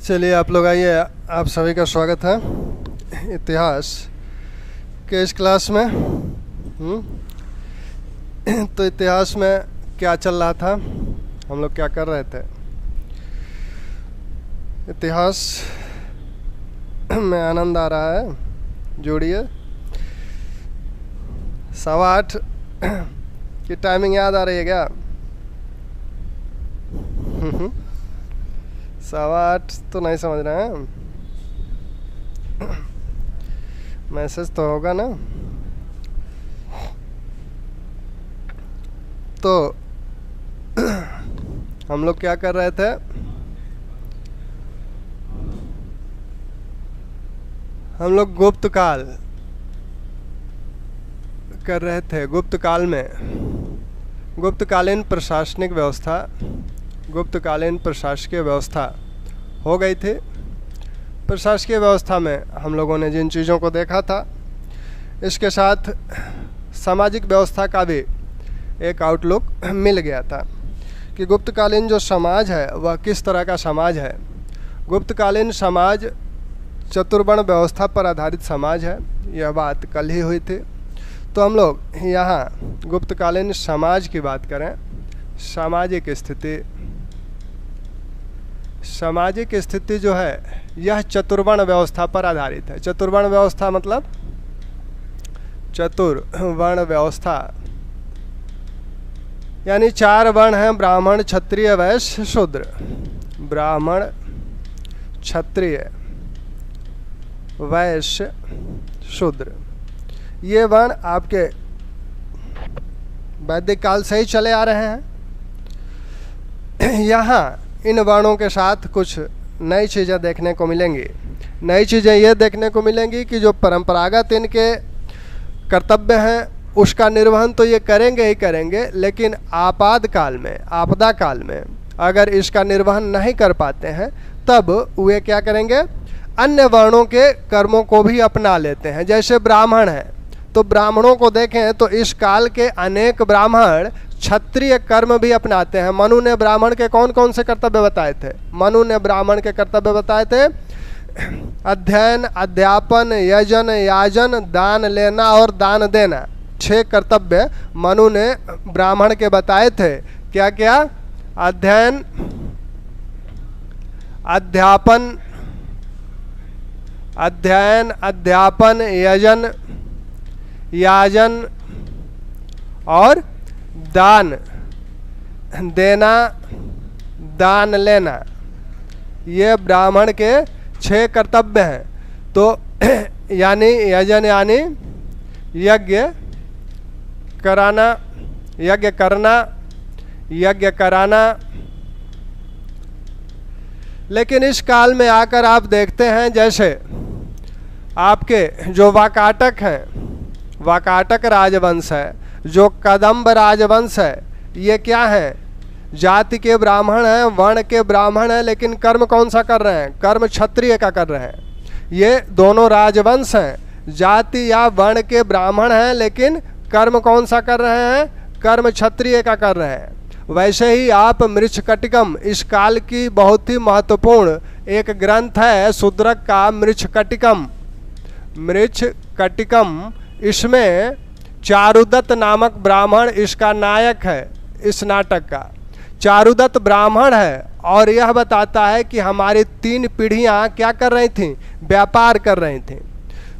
चलिए आप लोग आइए, आप सभी का स्वागत है इतिहास के इस क्लास में। तो इतिहास में क्या चल रहा था, हम लोग क्या कर रहे थे। इतिहास में आनंद आ रहा है, जोड़िए। 8:15 की टाइमिंग याद आ रही है क्या? 8:15 तो नहीं समझ रहे हैं, मैसेज तो होगा ना। तो हम लोग क्या कर रहे थे, हम लोग गुप्त काल कर रहे थे। गुप्त काल में गुप्तकालीन प्रशासनिक व्यवस्था, गुप्तकालीन प्रशासकीय व्यवस्था हो गई थी। प्रशासकीय व्यवस्था में हम लोगों ने जिन चीज़ों को देखा था, इसके साथ सामाजिक व्यवस्था का भी एक आउटलुक मिल गया था कि गुप्तकालीन जो समाज है वह किस तरह का समाज है। गुप्तकालीन समाज चतुर्वर्ण व्यवस्था पर आधारित समाज है, यह बात कल ही हुई थी। तो हम लोग यहाँ गुप्तकालीन समाज की बात करें। सामाजिक स्थिति, सामाजिक स्थिति जो है यह चतुर्वर्ण व्यवस्था पर आधारित है। चतुर्वर्ण व्यवस्था मतलब चतुर्वर्ण व्यवस्था यानी 4 वर्ण हैं, ब्राह्मण, क्षत्रिय, वैश्य, शूद्र। ब्राह्मण, क्षत्रिय, वैश्य, शूद्र, ये वर्ण आपके वैदिक काल से ही चले आ रहे हैं। यहाँ इन वर्णों के साथ कुछ नई चीज़ें देखने को मिलेंगी। नई चीज़ें ये देखने को मिलेंगी कि जो परंपरागत इनके कर्तव्य हैं उसका निर्वहन तो ये करेंगे ही करेंगे, लेकिन आपातकाल में, आपदा काल में अगर इसका निर्वहन नहीं कर पाते हैं तब वे क्या करेंगे, अन्य वर्णों के कर्मों को भी अपना लेते हैं। जैसे ब्राह्मण है तो ब्राह्मणों को देखें तो इस काल के अनेक ब्राह्मण क्षत्रिय कर्म भी अपनाते हैं। मनु ने ब्राह्मण के कौन कौन से कर्तव्य बताए थे? मनु ने ब्राह्मण के कर्तव्य बताए थे अध्ययन, अध्यापन, यजन, याजन, दान लेना और दान देना। 6 कर्तव्य मनु ने ब्राह्मण के बताए थे। क्या क्या? अध्ययन, अध्यापन, अध्ययन, अध्यापन, यजन, याजन और दान देना, दान लेना। ये ब्राह्मण के 6 कर्तव्य हैं। तो यानी यजन यानी यज्ञ कराना, यज्ञ करना, यज्ञ कराना। लेकिन इस काल में आकर आप देखते हैं जैसे आपके जो वाकाटक हैं, वाकाटक राजवंश है, जो कदम्ब राजवंश है, ये क्या है? जाति के ब्राह्मण हैं, वर्ण के ब्राह्मण हैं, लेकिन कर्म कौन सा कर रहे हैं? कर्म क्षत्रिय का कर रहे हैं। ये दोनों राजवंश हैं, जाति या वर्ण के ब्राह्मण हैं, लेकिन कर्म कौन सा कर रहे हैं? कर्म क्षत्रिय का कर रहे हैं। वैसे ही आप मृच्छकटिकम, इस काल की बहुत ही महत्वपूर्ण एक ग्रंथ है शूद्रक का मृच्छकटिकम। मृच्छकटिकम, इसमें चारुदत्त नामक ब्राह्मण इसका नायक है। इस नाटक का चारुदत्त ब्राह्मण है और यह बताता है कि हमारी 3 पीढ़ियां क्या कर रही थीं? व्यापार कर रही थीं।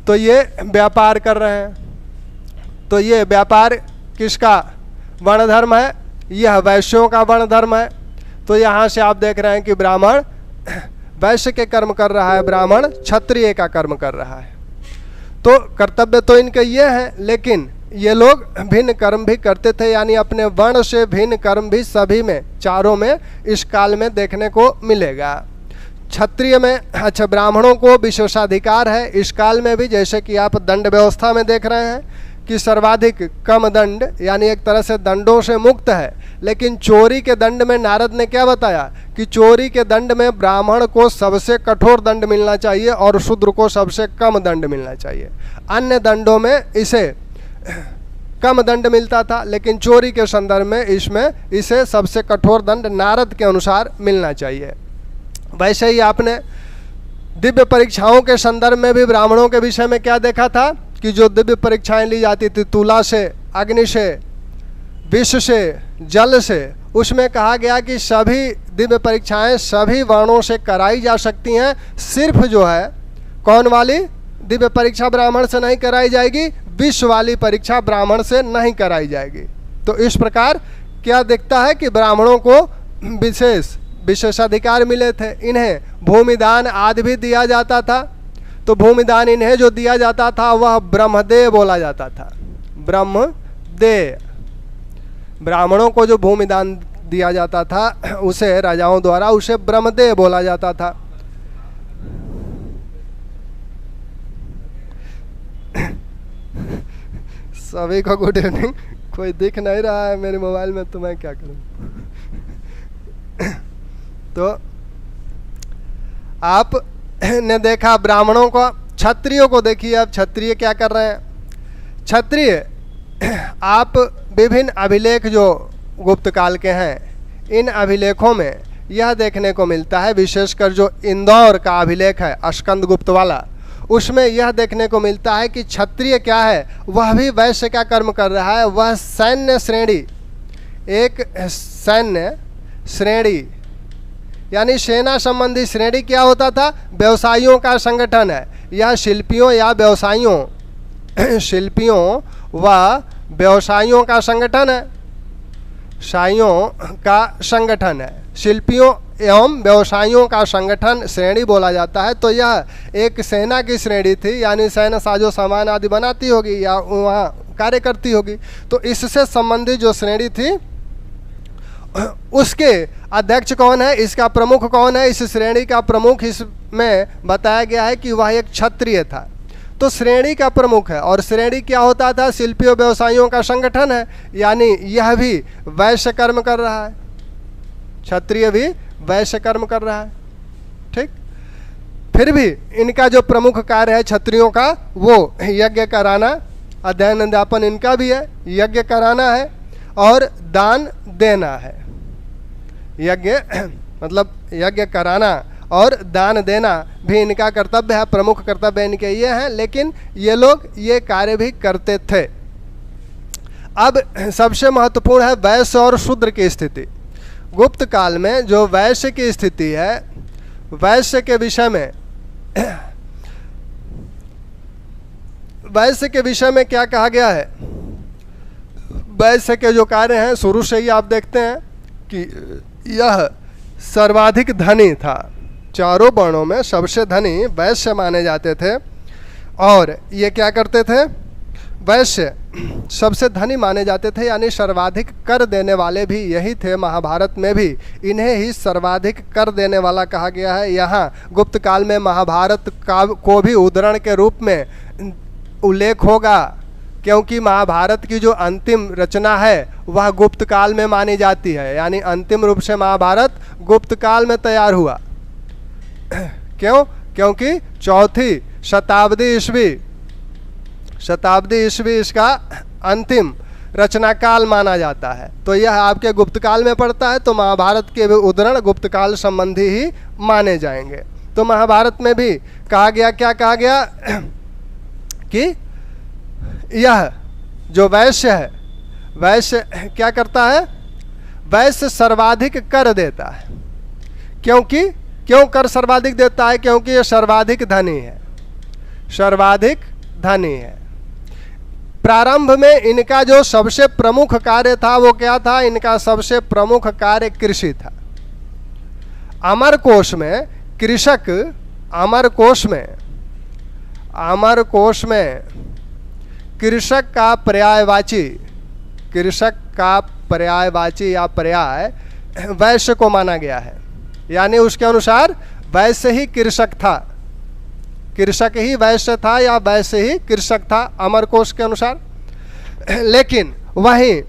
तो ये व्यापार कर रहे हैं। तो ये व्यापार किसका वर्ण धर्म है? यह वैश्यों का वर्ण धर्म है। तो यहाँ से आप देख रहे हैं कि ब्राह्मण वैश्य के कर्म कर रहा है, ब्राह्मण क्षत्रिय का कर्म कर रहा है। तो कर्तव्य तो इनके ये हैं, लेकिन ये लोग भिन्न कर्म भी करते थे, यानी अपने वर्ण से भिन्न कर्म भी सभी में, चारों में इस काल में देखने को मिलेगा। क्षत्रिय में, अच्छा, ब्राह्मणों को विशेषाधिकार है इस काल में भी। जैसे कि आप दंड व्यवस्था में देख रहे हैं कि सर्वाधिक कम दंड, यानी एक तरह से दंडों से मुक्त है। लेकिन चोरी के दंड में नारद ने क्या बताया कि चोरी के दंड में ब्राह्मण को सबसे कठोर दंड मिलना चाहिए और शूद्र को सबसे कम दंड मिलना चाहिए। अन्य दंडों में इसे कम दंड मिलता था, लेकिन चोरी के संदर्भ में इसमें इसे सबसे कठोर दंड नारद के अनुसार मिलना चाहिए। वैसे ही आपने दिव्य परीक्षाओं के संदर्भ में भी ब्राह्मणों के विषय में क्या देखा था कि जो दिव्य परीक्षाएं ली जाती थी तुला से, अग्नि से, विष से, जल से, उसमें कहा गया कि सभी दिव्य परीक्षाएं सभी वर्णों से कराई जा सकती हैं, सिर्फ जो है कौन वाली दिव्य परीक्षा ब्राह्मण से नहीं कराई जाएगी, विष वाली परीक्षा ब्राह्मण से नहीं कराई जाएगी। तो इस प्रकार क्या दिखता है कि ब्राह्मणों को विशेषाधिकार मिले थे। इन्हें भूमिदान आदि भी दिया जाता था। तो भूमिदान इन्हें जो दिया जाता था वह ब्रह्मदेय बोला जाता था। ब्रह्मदेय, ब्राह्मणों को जो भूमिदान दिया जाता था उसे राजाओं द्वारा उसे ब्रह्मदेय बोला जाता था। सभी को गुड इवनिंग। कोई दिख नहीं रहा है मेरे मोबाइल में तो मैं क्या करूं। तो आप ने देखा ब्राह्मणों को, क्षत्रियों को देखिए। अब क्षत्रिय क्या कर रहे हैं। क्षत्रिय आप विभिन्न अभिलेख जो गुप्त काल के हैं, इन अभिलेखों में यह देखने को मिलता है, विशेषकर जो इंदौर का अभिलेख है अस्कंद गुप्त वाला, उसमें यह देखने को मिलता है कि क्षत्रिय क्या है, वह भी वैश्य का कर्म कर रहा है। वह सैन्य श्रेणी, एक सैन्य श्रेणी यानी सेना संबंधी श्रेणी क्या होता था, व्यवसायियों का संगठन है। यह शिल्पियों या व्यवसायियों, शिल्पियों व व्यवसायियों का संगठन है, शाइयों का संगठन है। शिल्पियों एवं व्यवसायियों का संगठन श्रेणी बोला जाता है। तो यह एक सेना की श्रेणी थी, यानी सैन्य साजो सामान आदि बनाती होगी या वहाँ कार्य करती होगी। तो इससे संबंधित जो श्रेणी थी उसके अध्यक्ष कौन है, इसका प्रमुख कौन है, इस श्रेणी का प्रमुख इसमें बताया गया है कि वह एक क्षत्रिय था। तो श्रेणी का प्रमुख है। और श्रेणी क्या होता था, शिल्पियों व्यवसायियों का संगठन है, यानी यह भी वैश्य कर्म कर रहा है, क्षत्रिय भी वैश्य कर्म कर रहा है। ठीक, फिर भी इनका जो प्रमुख कार्य है क्षत्रियों का, वो यज्ञ कराना, अध्ययन अध्यापन इनका भी है, यज्ञ कराना है और दान देना है। यज्ञ मतलब यज्ञ कराना और दान देना भी इनका कर्तव्य है, प्रमुख कर्तव्य इनके ये हैं। लेकिन ये लोग ये कार्य भी करते थे। अब सबसे महत्वपूर्ण है वैश्य और शूद्र की स्थिति। गुप्त काल में जो वैश्य की स्थिति है, वैश्य के विषय में, वैश्य के विषय में क्या कहा गया है। वैश्य के जो कार्य हैं शुरू से ही आप देखते हैं कि यह सर्वाधिक धनी था। चारों वर्णों में सबसे धनी वैश्य माने जाते थे। और ये क्या करते थे, वैश्य सबसे धनी माने जाते थे, यानी सर्वाधिक कर देने वाले भी यही थे। महाभारत में भी इन्हें ही सर्वाधिक कर देने वाला कहा गया है। यहाँ गुप्त काल में महाभारत का को भी उद्धरण के रूप में उल्लेख होगा, क्योंकि महाभारत की जो अंतिम रचना है वह गुप्त काल में मानी जाती है, यानी अंतिम रूप से महाभारत गुप्त काल में तैयार हुआ। क्यों? क्योंकि चौथी शताब्दी ईस्वी इसका अंतिम रचना काल माना जाता है। तो यह आपके गुप्त काल में पड़ता है, तो महाभारत के उद्धरण गुप्त काल संबंधी ही माने जाएंगे। तो महाभारत में भी कहा गया, क्या कहा गया कि यह जो वैश्य है, वैश्य क्या करता है, वैश्य सर्वाधिक कर देता है। क्यों कर सर्वाधिक देता है? क्योंकि ये सर्वाधिक धनी है, सर्वाधिक धनी है। प्रारंभ में इनका जो सबसे प्रमुख कार्य था वो क्या था, इनका सबसे प्रमुख कार्य कृषि था। अमरकोश में कृषक, अमरकोश में कृषक का पर्यायवाची या पर्याय वैश्य को माना गया है, यानी उसके अनुसार वैश्य ही कृषक था, कृषक ही वैश्य था या वैश्य ही कृषक था अमरकोश के अनुसार। लेकिन वहीं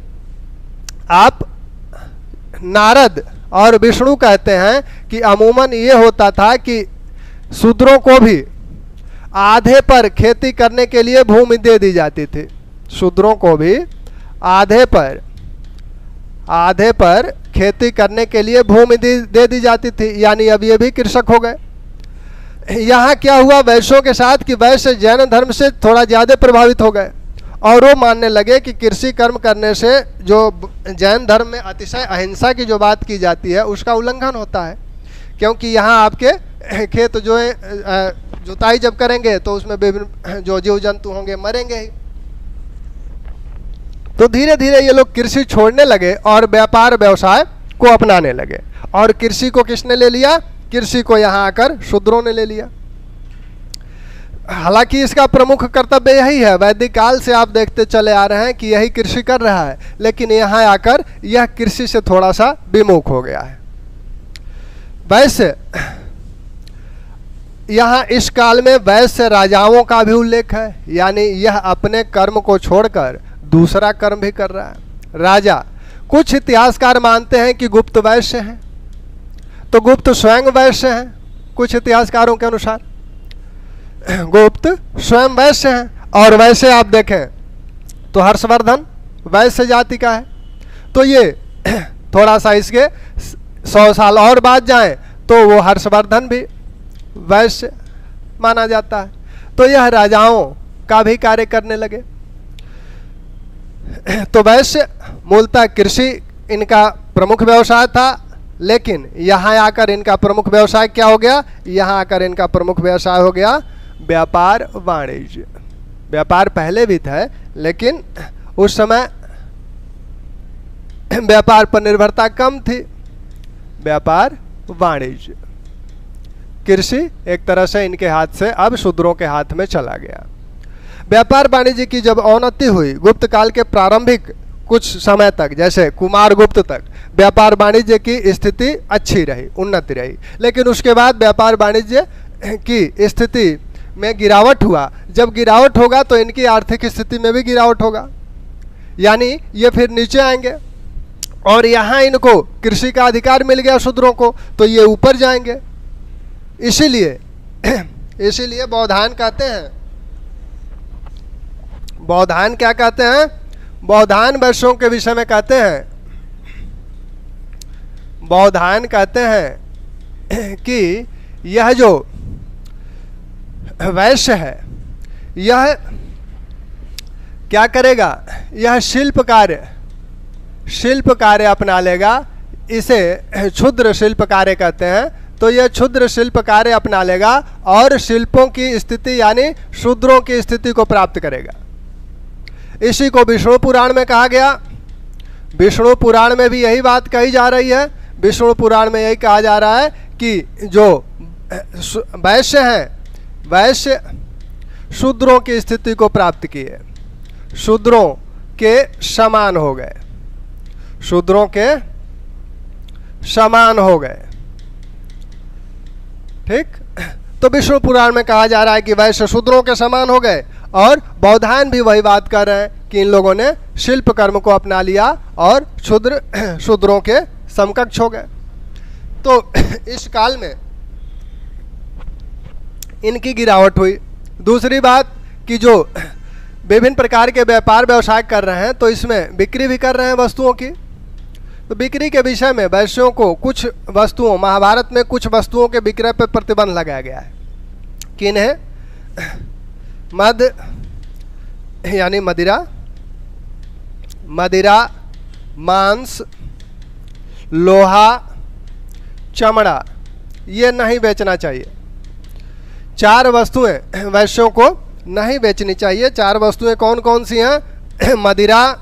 आप नारद और विष्णु कहते हैं कि अमूमन ये होता था कि शूद्रों को भी आधे पर खेती करने के लिए भूमि दे दी जाती थी। शूद्रों को भी आधे पर आधे पर खेती करने के लिए भूमि दे दी जाती थी, यानी अब ये भी कृषक हो गए। यहाँ क्या हुआ वैश्यों के साथ कि वैश्य जैन धर्म से थोड़ा ज़्यादा प्रभावित हो गए और वो मानने लगे कि कृषि कर्म करने से जो जैन धर्म में अतिशय अहिंसा की जो बात की जाती है उसका उल्लंघन होता है, क्योंकि यहाँ आपके खेत जो है जुताई जब करेंगे तो उसमें विभिन्न जो जीव जंतु होंगे मरेंगे ही। तो धीरे धीरे ये लोग कृषि छोड़ने लगे और व्यापार व्यवसाय को अपनाने लगे। और कृषि को किसने ले लिया? कृषि को यहाँ आकर शूद्रों ने ले लिया। हालांकि इसका प्रमुख कर्तव्य यही है, वैदिक काल से आप देखते चले आ रहे हैं कि यही कृषि कर रहा है, लेकिन यहाँ आकर यह कृषि से थोड़ा सा विमुख हो गया है। वैसे यहाँ इस काल में वैश्य राजाओं का भी उल्लेख है, यानी यह अपने कर्म को छोड़कर दूसरा कर्म भी कर रहा है। राजा, कुछ इतिहासकार मानते हैं कि गुप्त वैश्य हैं, तो गुप्त स्वयं वैश्य हैं। कुछ इतिहासकारों के अनुसार गुप्त स्वयं वैश्य हैं। और वैसे आप देखें तो हर्षवर्धन वैश्य जाति का है, तो ये थोड़ा सा इसके 100 साल और बाद जाएं तो वो हर्षवर्धन भी वैश्य माना जाता है। तो यह राजाओं का भी कार्य करने लगे। तो वैश्य मूलतः कृषि इनका प्रमुख व्यवसाय था, लेकिन यहाँ आकर इनका प्रमुख व्यवसाय क्या हो गया? यहाँ आकर इनका प्रमुख व्यवसाय हो गया व्यापार वाणिज्य। व्यापार पहले भी था, लेकिन उस समय व्यापार पर निर्भरता कम थी। व्यापार वाणिज्य, कृषि एक तरह से इनके हाथ से अब शूद्रों के हाथ में चला गया। व्यापार वाणिज्य की जब अवनति हुई गुप्त काल के प्रारंभिक कुछ समय तक, जैसे कुमार गुप्त तक, व्यापार वाणिज्य की स्थिति अच्छी रही, उन्नति रही। लेकिन उसके बाद व्यापार वाणिज्य की स्थिति में गिरावट हुआ। जब गिरावट होगा तो इनकी आर्थिक स्थिति में भी गिरावट होगा, यानी ये फिर नीचे आएंगे। और यहाँ इनको कृषि का अधिकार मिल गया शूद्रों को, तो ये ऊपर जाएंगे। इसीलिए बौधायन कहते हैं, बौधायन क्या कहते हैं? बौधायन वैश्यों के विषय में कहते हैं, बौधायन कहते हैं कि यह जो वैश्य है यह क्या करेगा? यह शिल्प कार्य अपना लेगा। इसे क्षुद्र शिल्प कार्य कहते हैं। तो यह क्षुद्र शिल्प कार्य अपना लेगा और शिल्पों की स्थिति यानी शूद्रों की स्थिति को प्राप्त करेगा। इसी को विष्णु पुराण में कहा गया। विष्णु पुराण में भी यही बात कही जा रही है। विष्णु पुराण में यही कहा जा रहा है कि जो वैश्य हैं, वैश्य शूद्रों की स्थिति को प्राप्त किए, शूद्रों के समान हो गए, शूद्रों के समान हो गए। ठीक, तो विष्णु पुराण में कहा जा रहा है कि वैश्य शूद्रों के समान हो गए। और बौधायन भी वही बात कर रहे हैं कि इन लोगों ने शिल्प कर्म को अपना लिया और शूद्रों के समकक्ष हो गए। तो इस काल में इनकी गिरावट हुई। दूसरी बात कि जो विभिन्न प्रकार के व्यापार व्यवसाय कर रहे हैं, तो इसमें बिक्री भी कर रहे हैं वस्तुओं की। तो बिक्री के विषय में वैश्यों को कुछ वस्तुओं, महाभारत में कुछ वस्तुओं के विक्रय पर प्रतिबंध लगाया गया है। किन्हें? मद यानी मदिरा, मांस, लोहा, चमड़ा, ये नहीं बेचना चाहिए। 4 वस्तुएं वैश्यों को नहीं बेचनी चाहिए। 4 वस्तुएं कौन कौन सी हैं? मदिरा,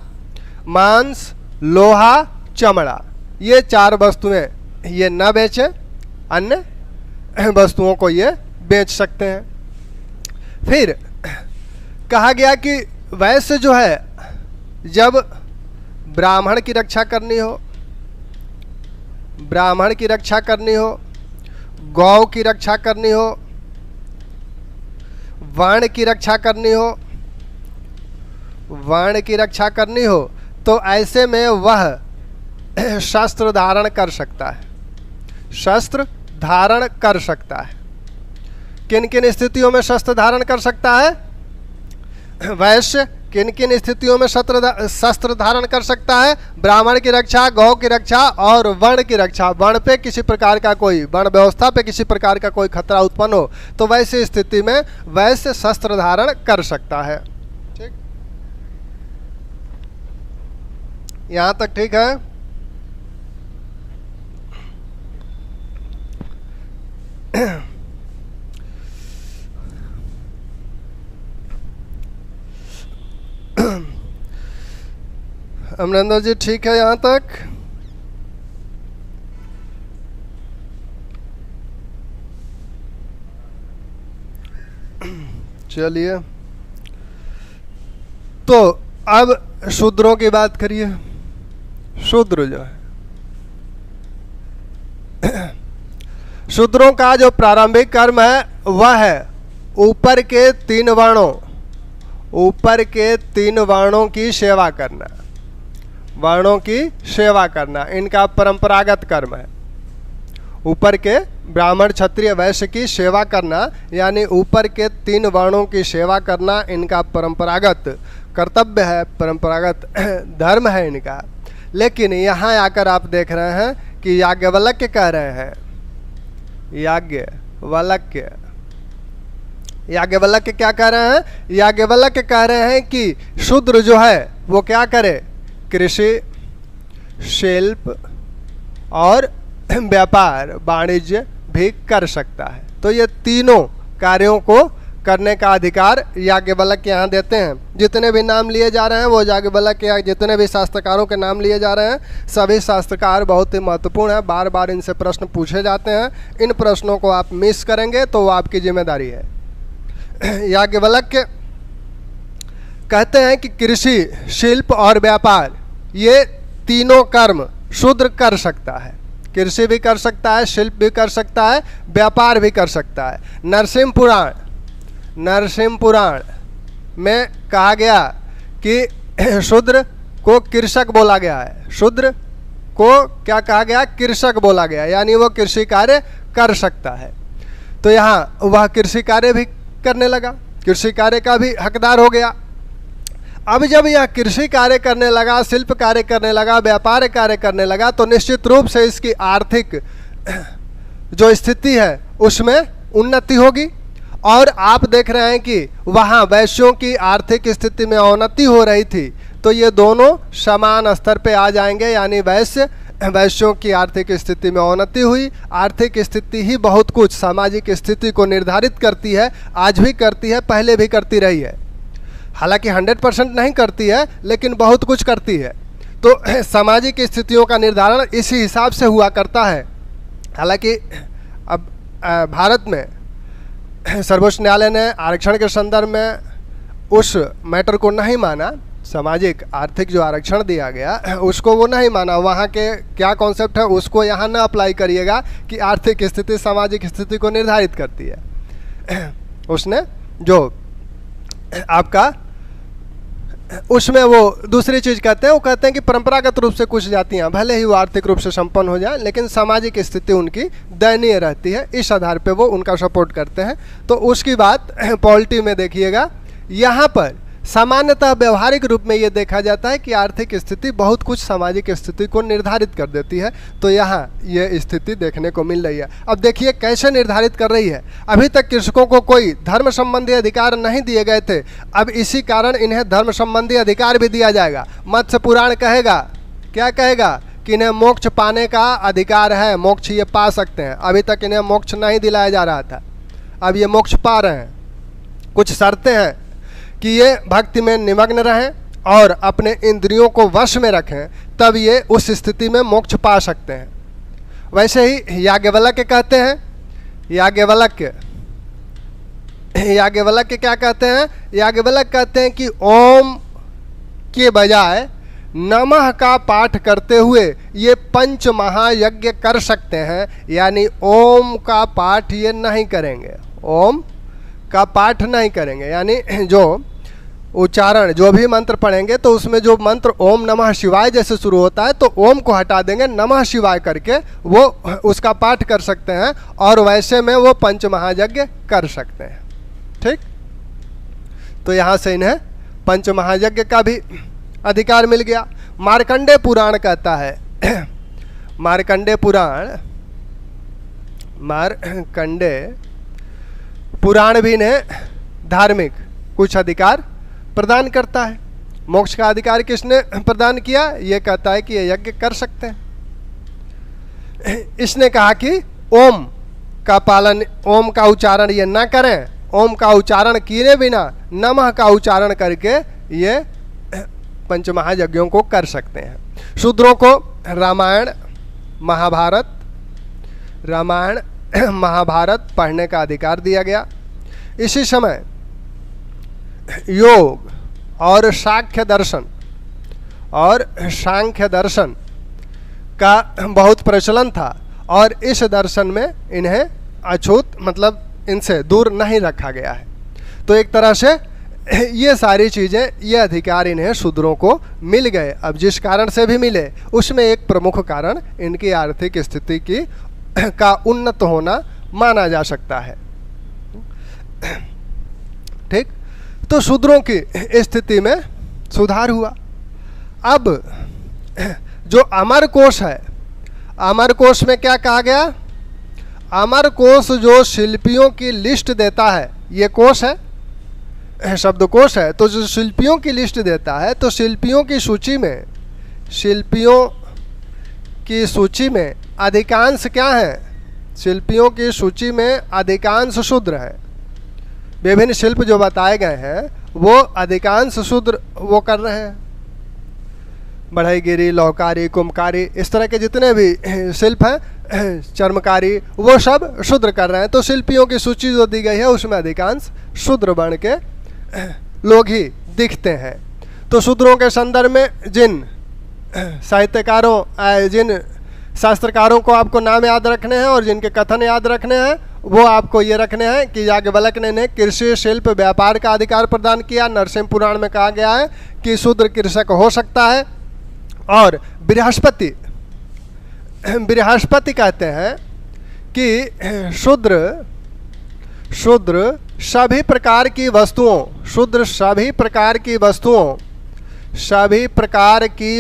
मांस, लोहा, चमड़ा, ये 4 वस्तुएं ये न बेचें, अन्य वस्तुओं को ये बेच सकते हैं। फिर कहा गया कि वैश्य जो है, जब ब्राह्मण की रक्षा करनी हो, ब्राह्मण की रक्षा करनी हो, गौ की रक्षा करनी हो, वर्ण की रक्षा करनी हो, वर्ण की रक्षा करनी हो, तो ऐसे में वह शस्त्र धारण कर सकता है। शस्त्र धारण कर सकता है। किन किन स्थितियों में शस्त्र धारण कर सकता है? वैश्य किन किन स्थितियों में शस्त्र धारण कर सकता है? ब्राह्मण की रक्षा, गौ की रक्षा और वर्ण की रक्षा। वर्ण पे किसी प्रकार का कोई, वर्ण व्यवस्था पे किसी प्रकार का कोई खतरा उत्पन्न हो तो वैसी स्थिति में वैसे शस्त्र धारण कर सकता है। ठीक, यहां तक ठीक है। अमरिंदर जी ठीक है यहाँ तक? चलिए, तो अब शूद्रों की बात करिए। शूद्र जो है, शूद्रों का जो प्रारंभिक कर्म है वह है ऊपर के 3 वर्णों, ऊपर के 3 वर्णों की सेवा करना, वर्णों की सेवा करना इनका परंपरागत कर्म है। ऊपर के ब्राह्मण क्षत्रिय वैश्य की सेवा करना, यानी ऊपर के 3 वर्णों की सेवा करना इनका परंपरागत कर्तव्य है, परंपरागत धर्म है इनका। लेकिन यहाँ आकर आप देख रहे हैं कि याज्ञवल्क्य कह रहे हैं, याज्ञवल्क्य क्या कह रहे हैं? याज्ञवल्क्य कह रहे हैं कि शूद्र जो है वो क्या करे? कृषि, शिल्प और व्यापार वाणिज्य भी कर सकता है। तो ये तीनों कार्यों को करने का अधिकार याज्ञवल्क्य यहाँ देते हैं। जितने भी नाम लिए जा रहे हैं वो याज्ञवल्क्य या जितने भी शास्त्रकारों के नाम लिए जा रहे हैं सभी शास्त्रकार बहुत ही महत्वपूर्ण है। बार बार इनसे प्रश्न पूछे जाते हैं। इन प्रश्नों को आप मिस करेंगे तो वो आपकी जिम्मेदारी है। याज्ञवल्क्य कहते हैं कि कृषि, शिल्प और व्यापार ये तीनों कर्म शूद्र कर सकता है। कृषि भी कर सकता है, शिल्प भी कर सकता है, व्यापार भी कर सकता है। नरसिंह पुराण में कहा गया कि शूद्र को कृषक बोला गया है। शूद्र को क्या कहा गया? कृषक बोला गया, यानी वो कृषि कार्य कर सकता है। तो यहाँ वह कृषि कार्य भी करने लगा, कृषि कार्य का भी हकदार हो गया। अब जब यह कृषि कार्य करने लगा, शिल्प कार्य करने लगा, व्यापार कार्य करने लगा तो निश्चित रूप से इसकी आर्थिक जो स्थिति है उसमें उन्नति होगी। और आप देख रहे हैं कि वहाँ वैश्यों की आर्थिक स्थिति में अवनति हो रही थी, तो ये दोनों समान स्तर पे आ जाएंगे। यानी वैश्यों की आर्थिक स्थिति में अवनति हुई। आर्थिक स्थिति ही बहुत कुछ सामाजिक स्थिति को निर्धारित करती है, आज भी करती है, पहले भी करती रही है। हालांकि 100% नहीं करती है लेकिन बहुत कुछ करती है। तो सामाजिक स्थितियों का निर्धारण इसी हिसाब से हुआ करता है। हालांकि अब भारत में सर्वोच्च न्यायालय ने आरक्षण के संदर्भ में उस मैटर को नहीं माना, सामाजिक आर्थिक जो आरक्षण दिया गया उसको वो नहीं माना। वहाँ के क्या कॉन्सेप्ट है उसको यहाँ न अप्लाई करिएगा कि आर्थिक स्थिति सामाजिक स्थिति को निर्धारित करती है। उसने जो आपका उसमें वो दूसरी चीज़ कहते हैं, वो कहते हैं कि परंपरागत रूप से कुछ जातियाँ भले ही वो आर्थिक रूप से संपन्न हो जाए लेकिन सामाजिक स्थिति उनकी दयनीय रहती है, इस आधार पे वो उनका सपोर्ट करते हैं। तो उसकी बात पॉलिटी में देखिएगा, यहाँ पर सामान्यतः व्यवहारिक रूप में ये देखा जाता है कि आर्थिक स्थिति बहुत कुछ सामाजिक स्थिति को निर्धारित कर देती है। तो यहाँ ये स्थिति देखने को मिल रही है। अब देखिए कैसे निर्धारित कर रही है। अभी तक कृषकों को कोई धर्म संबंधी अधिकार नहीं दिए गए थे, अब इसी कारण इन्हें धर्म संबंधी अधिकार भी दिया जाएगा। मत्स्य पुराण कहेगा, क्या कहेगा? कि इन्हें मोक्ष पाने का अधिकार है, मोक्ष ये पा सकते हैं। अभी तक इन्हें मोक्ष नहीं दिलाया जा रहा था, अब ये मोक्ष पा रहे हैं। कुछ शर्तें हैं कि ये भक्ति में निमग्न रहें और अपने इंद्रियों को वश में रखें, तब ये उस स्थिति में मोक्ष पा सकते हैं। वैसे ही याज्ञवल्क्य कहते हैं, याज्ञवल्क्य क्या कहते हैं? याज्ञवल्क्य कहते हैं कि ओम के बजाय नमः का पाठ करते हुए ये 5 महायज्ञ कर सकते हैं। यानी ओम का पाठ ये नहीं करेंगे, ओम का पाठ नहीं करेंगे, यानी जो उच्चारण जो भी मंत्र पढ़ेंगे तो उसमें जो मंत्र ओम नमः शिवाय जैसे शुरू होता है तो ओम को हटा देंगे, नमः शिवाय करके वो उसका पाठ कर सकते हैं और वैसे में वो 5 महायज्ञ कर सकते हैं। ठीक, तो यहाँ से इन्हें पंच महायज्ञ का भी अधिकार मिल गया। मार्कंडेय पुराण कहता है मार्कंडेय पुराण भी इन्हें धार्मिक कुछ अधिकार प्रदान करता है। मोक्ष का अधिकार किसने प्रदान किया? ये कहता है कि ये यज्ञ कर सकते हैं। इसने कहा कि ओम का पालन, ओम का उच्चारण ये ना करें, ओम का उच्चारण किए बिना नमः का उच्चारण करके ये पंचमहायज्ञों को कर सकते हैं। शूद्रों को रामायण महाभारत पढ़ने का अधिकार दिया गया। इसी समय योग और सांख्य दर्शन का बहुत प्रचलन था और इस दर्शन में इन्हें अछूत मतलब इनसे दूर नहीं रखा गया है। तो एक तरह से ये सारी चीज़ें, ये अधिकार इन्हें शूद्रों को मिल गए। अब जिस कारण से भी मिले उसमें एक प्रमुख कारण इनकी आर्थिक स्थिति का उन्नत होना माना जा सकता है। ठीक, तो शूद्रों की स्थिति में सुधार हुआ। अब जो अमर कोश है, अमर कोश में क्या कहा गया? अमर कोश जो शिल्पियों की लिस्ट देता है, ये कोश है, शब्दकोश है, तो जो शिल्पियों की लिस्ट देता है, तो शिल्पियों की सूची में अधिकांश क्या है? शिल्पियों की सूची में अधिकांश शूद्र हैं। विभिन्न शिल्प जो बताए गए हैं वो अधिकांश शूद्र वो कर रहे हैं। बढ़ईगिरी, लौहकारी, कुम्भकारी, इस तरह के जितने भी शिल्प हैं, चर्मकारी, वो सब शूद्र कर रहे हैं। तो शिल्पियों की सूची जो दी गई है उसमें अधिकांश शूद्र वर्ण के लोग ही दिखते हैं। तो शूद्रों के संदर्भ में जिन साहित्यकारों, जिन शास्त्रकारों को आपको नाम याद रखने हैं और जिनके कथन याद रखने हैं, वो आपको ये रखने हैं कि याज्ञवल्क्य ने कृषि, शिल्प, व्यापार का अधिकार प्रदान किया। नरसिंह पुराण में कहा गया है कि शूद्र कृषक हो सकता है। और बृहस्पति कहते हैं कि शूद्र सभी प्रकार की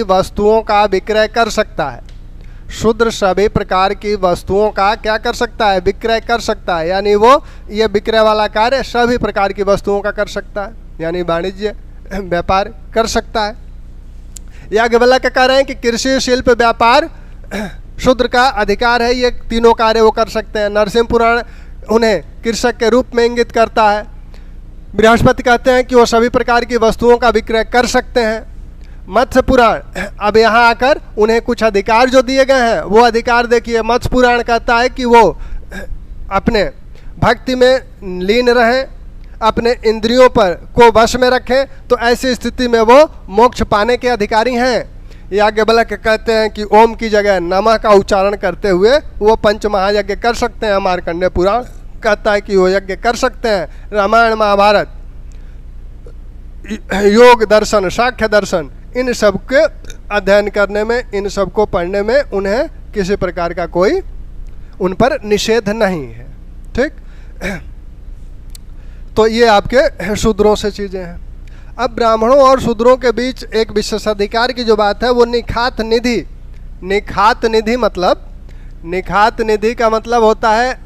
वस्तुओं का विक्रय कर सकता है। शूद्र सभी प्रकार की वस्तुओं का क्या कर सकता है? विक्रय कर सकता है। यानी वो ये विक्रय वाला कार्य सभी प्रकार की वस्तुओं का कर सकता है, यानी वाणिज्य व्यापार कर सकता है। याज्ञवल्क्य कह रहे हैं कि कृषि, शिल्प, व्यापार शूद्र का अधिकार है, ये तीनों कार्य वो कर सकते हैं। नरसिंह पुराण उन्हें कृषक के रूप में इंगित करता है। बृहस्पति कहते हैं कि वो सभी प्रकार की वस्तुओं का विक्रय कर सकते हैं। मत्स्य पुराण अब यहाँ आकर उन्हें कुछ अधिकार जो दिए गए हैं वो अधिकार देखिए। मत्स्य पुराण कहता है कि वो अपने भक्ति में लीन रहें, अपने इंद्रियों पर को वश में रखें, तो ऐसी स्थिति में वो मोक्ष पाने के अधिकारी हैं। याज्ञवल्क्य कहते हैं कि ओम की जगह नमः का उच्चारण करते हुए वो पंच महायज्ञ कर सकते हैं। मार्कंडेय पुराण कहता है कि वो यज्ञ कर सकते हैं। रामायण, महाभारत, योग दर्शन, सांख्य दर्शन, इन सब के अध्ययन करने में, इन सब को पढ़ने में उन्हें किसी प्रकार का कोई उन पर निषेध नहीं है। ठीक, तो ये आपके शूद्रों से चीज़ें हैं। अब ब्राह्मणों और शूद्रों के बीच एक विशेषाधिकार की जो बात है वो निखात निधि का मतलब होता है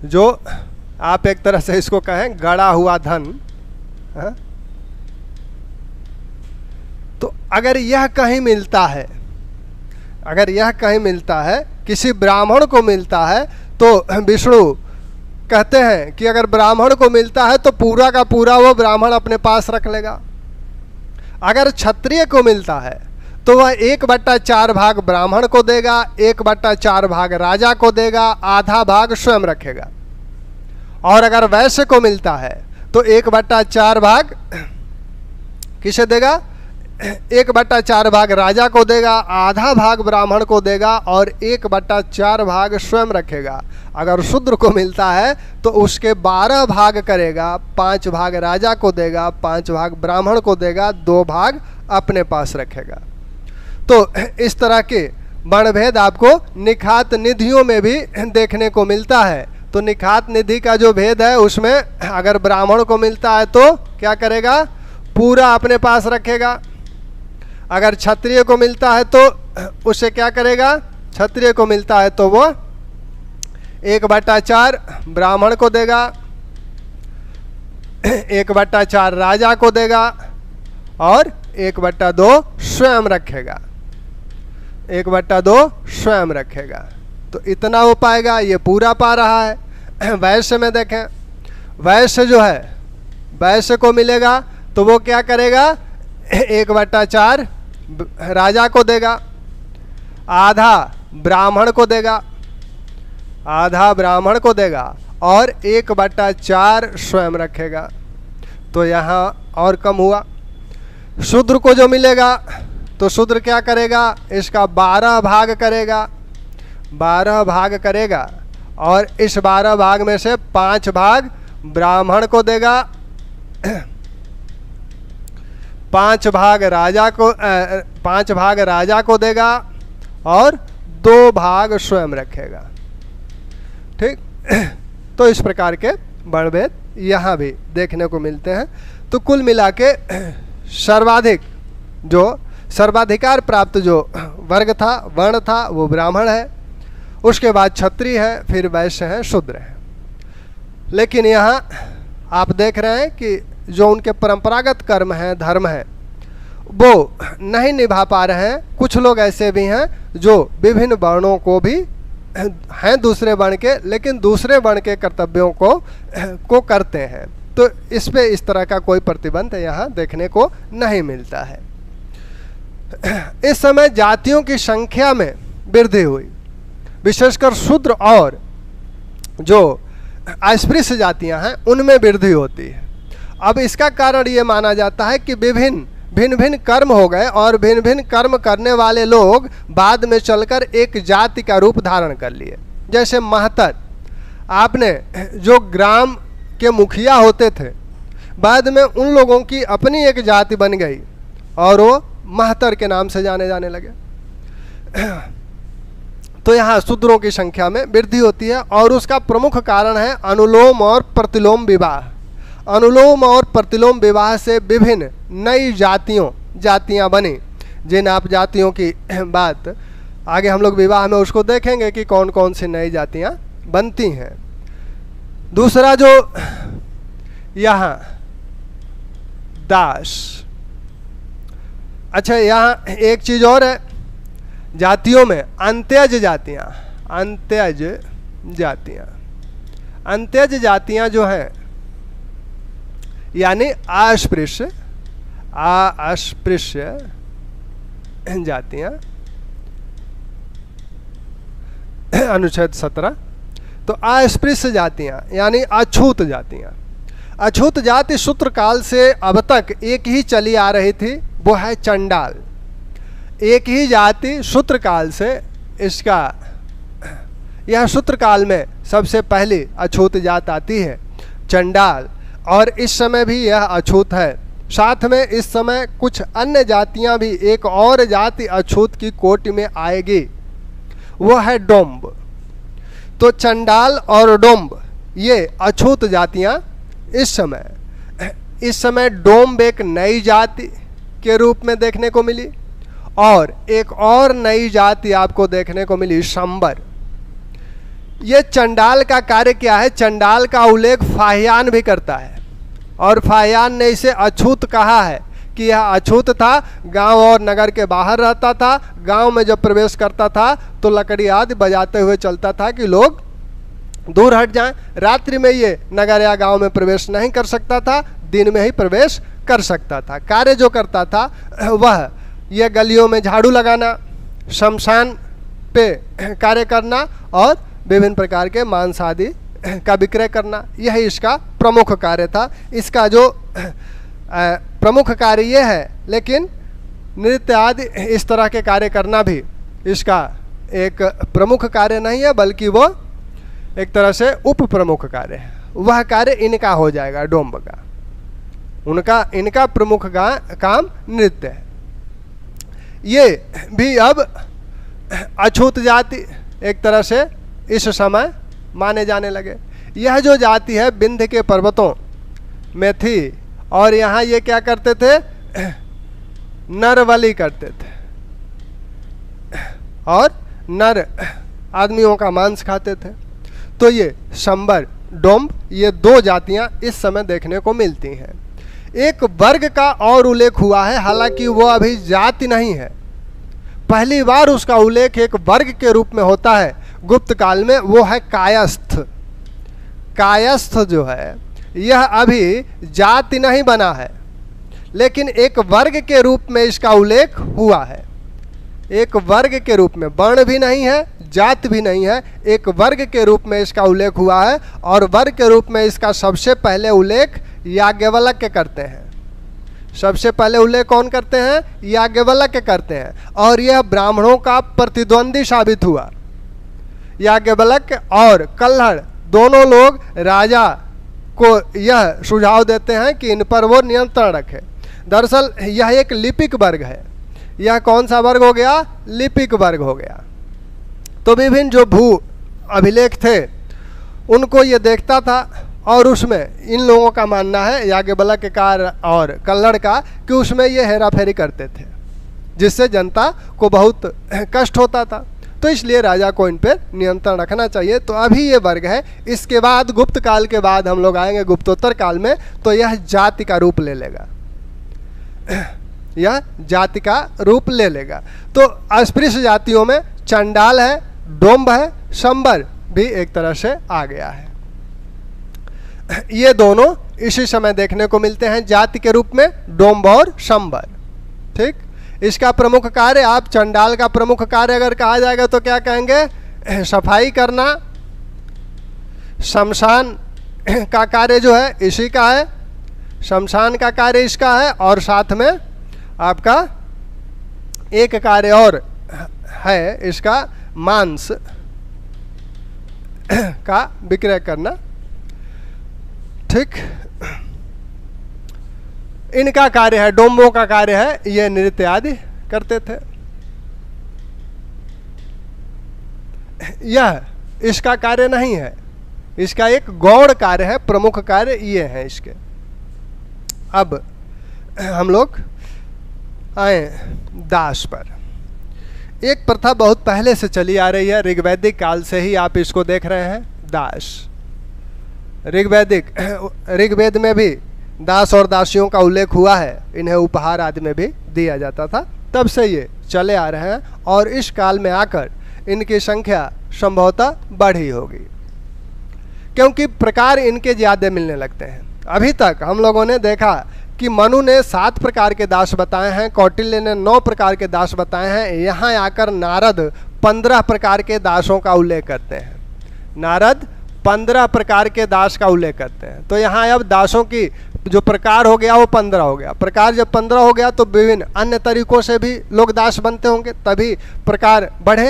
जो आप एक तरह से इसको कहें गड़ा हुआ धन। हा? तो अगर यह कहीं मिलता है, किसी ब्राह्मण को मिलता है, तो विष्णु कहते हैं कि अगर ब्राह्मण को मिलता है तो पूरा का पूरा वो ब्राह्मण अपने पास रख लेगा। अगर क्षत्रिय को मिलता है तो वह 1/4 भाग ब्राह्मण को देगा, 1/4 भाग राजा को देगा, आधा भाग स्वयं रखेगा। और अगर वैश्य को मिलता है तो 1/4 भाग किसे देगा? 1/4 भाग राजा को देगा, आधा भाग ब्राह्मण को देगा और 1/4 भाग स्वयं रखेगा। अगर शूद्र को मिलता है तो उसके 12 भाग करेगा, 5 भाग राजा को देगा, 5 भाग ब्राह्मण को देगा, 2 भाग अपने पास रखेगा। तो इस तरह के वर्णभेद आपको निखात निधियों में भी देखने को मिलता है। तो तो निखात निधि का जो भेद है उसमें अगर ब्राह्मण को मिलता है तो क्या करेगा, पूरा अपने पास रखेगा। अगर क्षत्रिय को मिलता है तो उसे क्या करेगा, क्षत्रिय को मिलता है तो वो 1/4 ब्राह्मण को देगा, 1/4 राजा को देगा और 1/2 स्वयं रखेगा, 1/2 स्वयं रखेगा। तो इतना वो पाएगा, ये पूरा पा रहा है। वैश्य में देखें, वैश्य जो है, वैश्य को मिलेगा तो वो क्या करेगा, 1/4 राजा को देगा, आधा ब्राह्मण को देगा, आधा ब्राह्मण को देगा और 1/4 स्वयं रखेगा। तो यहाँ और कम हुआ। शूद्र को जो मिलेगा तो शूद्र क्या करेगा, इसका 12 भाग करेगा, 12 भाग करेगा और इस 12 भाग में से 5 भाग ब्राह्मण को देगा, 5 भाग राजा को 5 भाग राजा को देगा और 2 भाग स्वयं रखेगा। ठीक। तो इस प्रकार के वर्णभेद यहाँ भी देखने को मिलते हैं। तो कुल मिला के सर्वाधिक जो सर्वाधिकार प्राप्त जो वर्ग था, वर्ण था, वो ब्राह्मण है, उसके बाद क्षत्रिय है, फिर वैश्य है, शूद्र है। लेकिन यहाँ आप देख रहे हैं कि जो उनके परंपरागत कर्म हैं, धर्म है, वो नहीं निभा पा रहे हैं। कुछ लोग ऐसे भी हैं जो विभिन्न वर्णों को भी हैं दूसरे वर्ण के, लेकिन दूसरे वर्ण के कर्तव्यों को करते हैं। तो इस पे इस तरह का कोई प्रतिबंध यहाँ देखने को नहीं मिलता है। इस समय जातियों की संख्या में वृद्धि हुई, विशेषकर शूद्र और जो अस्पृश्य जातियां हैं उनमें वृद्धि होती है। अब इसका कारण ये माना जाता है कि भिन्न भिन्न कर्म हो गए और भिन्न भिन्न कर्म करने वाले लोग बाद में चलकर एक जाति का रूप धारण कर लिए। जैसे महतर, आपने जो ग्राम के मुखिया होते थे, बाद में उन लोगों की अपनी एक जाति बन गई और वो महतर के नाम से जाने जाने लगे। तो यहाँ शूद्रों की संख्या में वृद्धि होती है और उसका प्रमुख कारण है अनुलोम और प्रतिलोम विवाह। अनुलोम और प्रतिलोम विवाह से विभिन्न नई जातियाँ बनी, जिन आप जातियों की बात आगे हम लोग विवाह में उसको देखेंगे कि कौन कौन सी नई जातियाँ बनती हैं। दूसरा जो यहाँ दास, अच्छा यहाँ एक चीज़ और है, जातियों में अंत्यज जातियाँ, अंत्यज जातियाँ जो हैं यानी अस्पृश्य जातियाँ, अनुच्छेद 17। तो अस्पृश्य जातियाँ यानी अछूत जातियाँ। अछूत जाति सूत्र काल से अब तक एक ही चली आ रही थी, वो है चंडाल। एक ही जाति सूत्र काल से, इसका यह सूत्र काल में सबसे पहली अछूत जात आती है, चंडाल, और इस समय भी यह अछूत है। साथ में इस समय कुछ अन्य जातियां भी, एक और जाति अछूत की कोटि में आएगी, वो है डोम्ब। तो चंडाल और डोम्ब ये अछूत जातियां इस समय डोम्ब एक नई जाति के रूप में देखने को मिली और एक और नई जाति आपको देखने को मिली, शंबर। ये चंडाल का कार्य क्या है, चंडाल का उल्लेख फाहियान भी करता है और फाहियान ने इसे अछूत कहा है कि यह अछूत था, गांव और नगर के बाहर रहता था, गांव में जब प्रवेश करता था तो लकड़ी आदि बजाते हुए चलता था कि लोग दूर हट जाएं। रात्रि में ये नगर या गांव में प्रवेश नहीं कर सकता था, दिन में ही प्रवेश कर सकता था। कार्य जो करता था वह यह गलियों में झाड़ू लगाना, शमशान पे कार्य करना और विभिन्न प्रकार के मांस आदि का विक्रय करना, यही इसका प्रमुख कार्य था। इसका जो प्रमुख कार्य ये है, लेकिन नृत्य आदि इस तरह के कार्य करना भी इसका एक प्रमुख कार्य नहीं है, बल्कि वो एक तरह से उप प्रमुख कार्य है। वह कार्य इनका हो जाएगा, डोम्ब का। इनका प्रमुख काम नृत्य है। ये भी अब अछूत जाति एक तरह से इस समय माने जाने लगे। यह जो जाति है विंध्य के पर्वतों में थी और यहाँ ये क्या करते थे, नरबलि करते थे और नर आदमियों का मांस खाते थे। तो ये शंबर, डोम्ब, ये दो जातियां इस समय देखने को मिलती हैं। एक वर्ग का और उल्लेख हुआ है, हालांकि वो अभी जाति नहीं है। पहली बार उसका उल्लेख एक वर्ग के रूप में होता है गुप्त काल में, वो है कायस्थ। कायस्थ जो है यह अभी जाति नहीं बना है, लेकिन एक वर्ग के रूप में इसका उल्लेख हुआ है। एक वर्ग के रूप में, वर्ण भी नहीं है, जात भी नहीं है, एक वर्ग के रूप में इसका उल्लेख हुआ है। और वर्ग के रूप में इसका सबसे पहले उल्लेख याज्ञवल्क्य करते हैं। सबसे पहले उल्लेख कौन करते हैं? याज्ञवल्क्य करते हैं। और यह ब्राह्मणों का प्रतिद्वंदी साबित हुआ। याज्ञवल्क्य और कल्हड़ दोनों लोग राजा को यह सुझाव देते हैं कि इन पर वो नियंत्रण रखे। दरअसल यह एक लिपिक वर्ग है। यह कौन सा वर्ग हो गया? लिपिक वर्ग हो गया। तो विभिन्न जो भू अभिलेख थे उनको ये देखता था और उसमें इन लोगों का मानना है, याज्ञवल्क्य का और कल्हड़ का, कि उसमें ये हेरा फेरी करते थे, जिससे जनता को बहुत कष्ट होता था। तो इसलिए राजा को इन पर नियंत्रण रखना चाहिए। तो अभी ये वर्ग है। इसके बाद गुप्त काल के बाद हम लोग आएंगे गुप्तोत्तर काल में, तो यह जाति का रूप ले लेगा। यह जाति का रूप ले लेगा। तो अस्पृश्य जातियों में चंडाल है, डोम्ब है, शंबर भी एक तरह से आ गया है। ये दोनों इसी समय देखने को मिलते हैं जाति के रूप में, डोम्ब और शंबर। ठीक, इसका प्रमुख कार्य, आप चंडाल का प्रमुख कार्य अगर कहा जाएगा तो क्या कहेंगे? सफाई करना। शमशान का कार्य जो है इसी का है, शमशान का कार्य इसका है। और साथ में आपका एक कार्य और है इसका, मांस का विक्रय करना। ठीक, इनका कार्य है, डोम्बों का कार्य है, ये नृत्य आदि करते थे। यह इसका कार्य नहीं है, इसका एक गौण कार्य है, प्रमुख कार्य ये है इसके। अब हम लोग आए दास पर। एक प्रथा बहुत पहले से चली आ रही है, ऋग्वैदिक काल से ही आप इसको देख रहे हैं, दास। ऋग्वेद में भी दास और दासियों का उल्लेख हुआ है, इन्हें उपहार आदि में भी दिया जाता था। तब से ये चले आ रहे हैं और इस काल में आकर इनकी संख्या संभवतः बढ़ी होगी, क्योंकि प्रकार इनके ज़्यादा मिलने लगते हैं। अभी तक हम लोगों ने देखा कि मनु ने 7 प्रकार के दास बताए हैं, कौटिल्य ने 9 प्रकार के दास बताए हैं। यहाँ आकर नारद 15 प्रकार के दासों का उल्लेख करते हैं। नारद 15 प्रकार के दास का उल्लेख करते हैं। तो यहाँ अब दासों की जो प्रकार हो गया वो 15 हो गया। प्रकार जब 15 हो गया तो विभिन्न अन्य तरीकों से भी लोग दास बनते होंगे, तभी प्रकार बढ़े।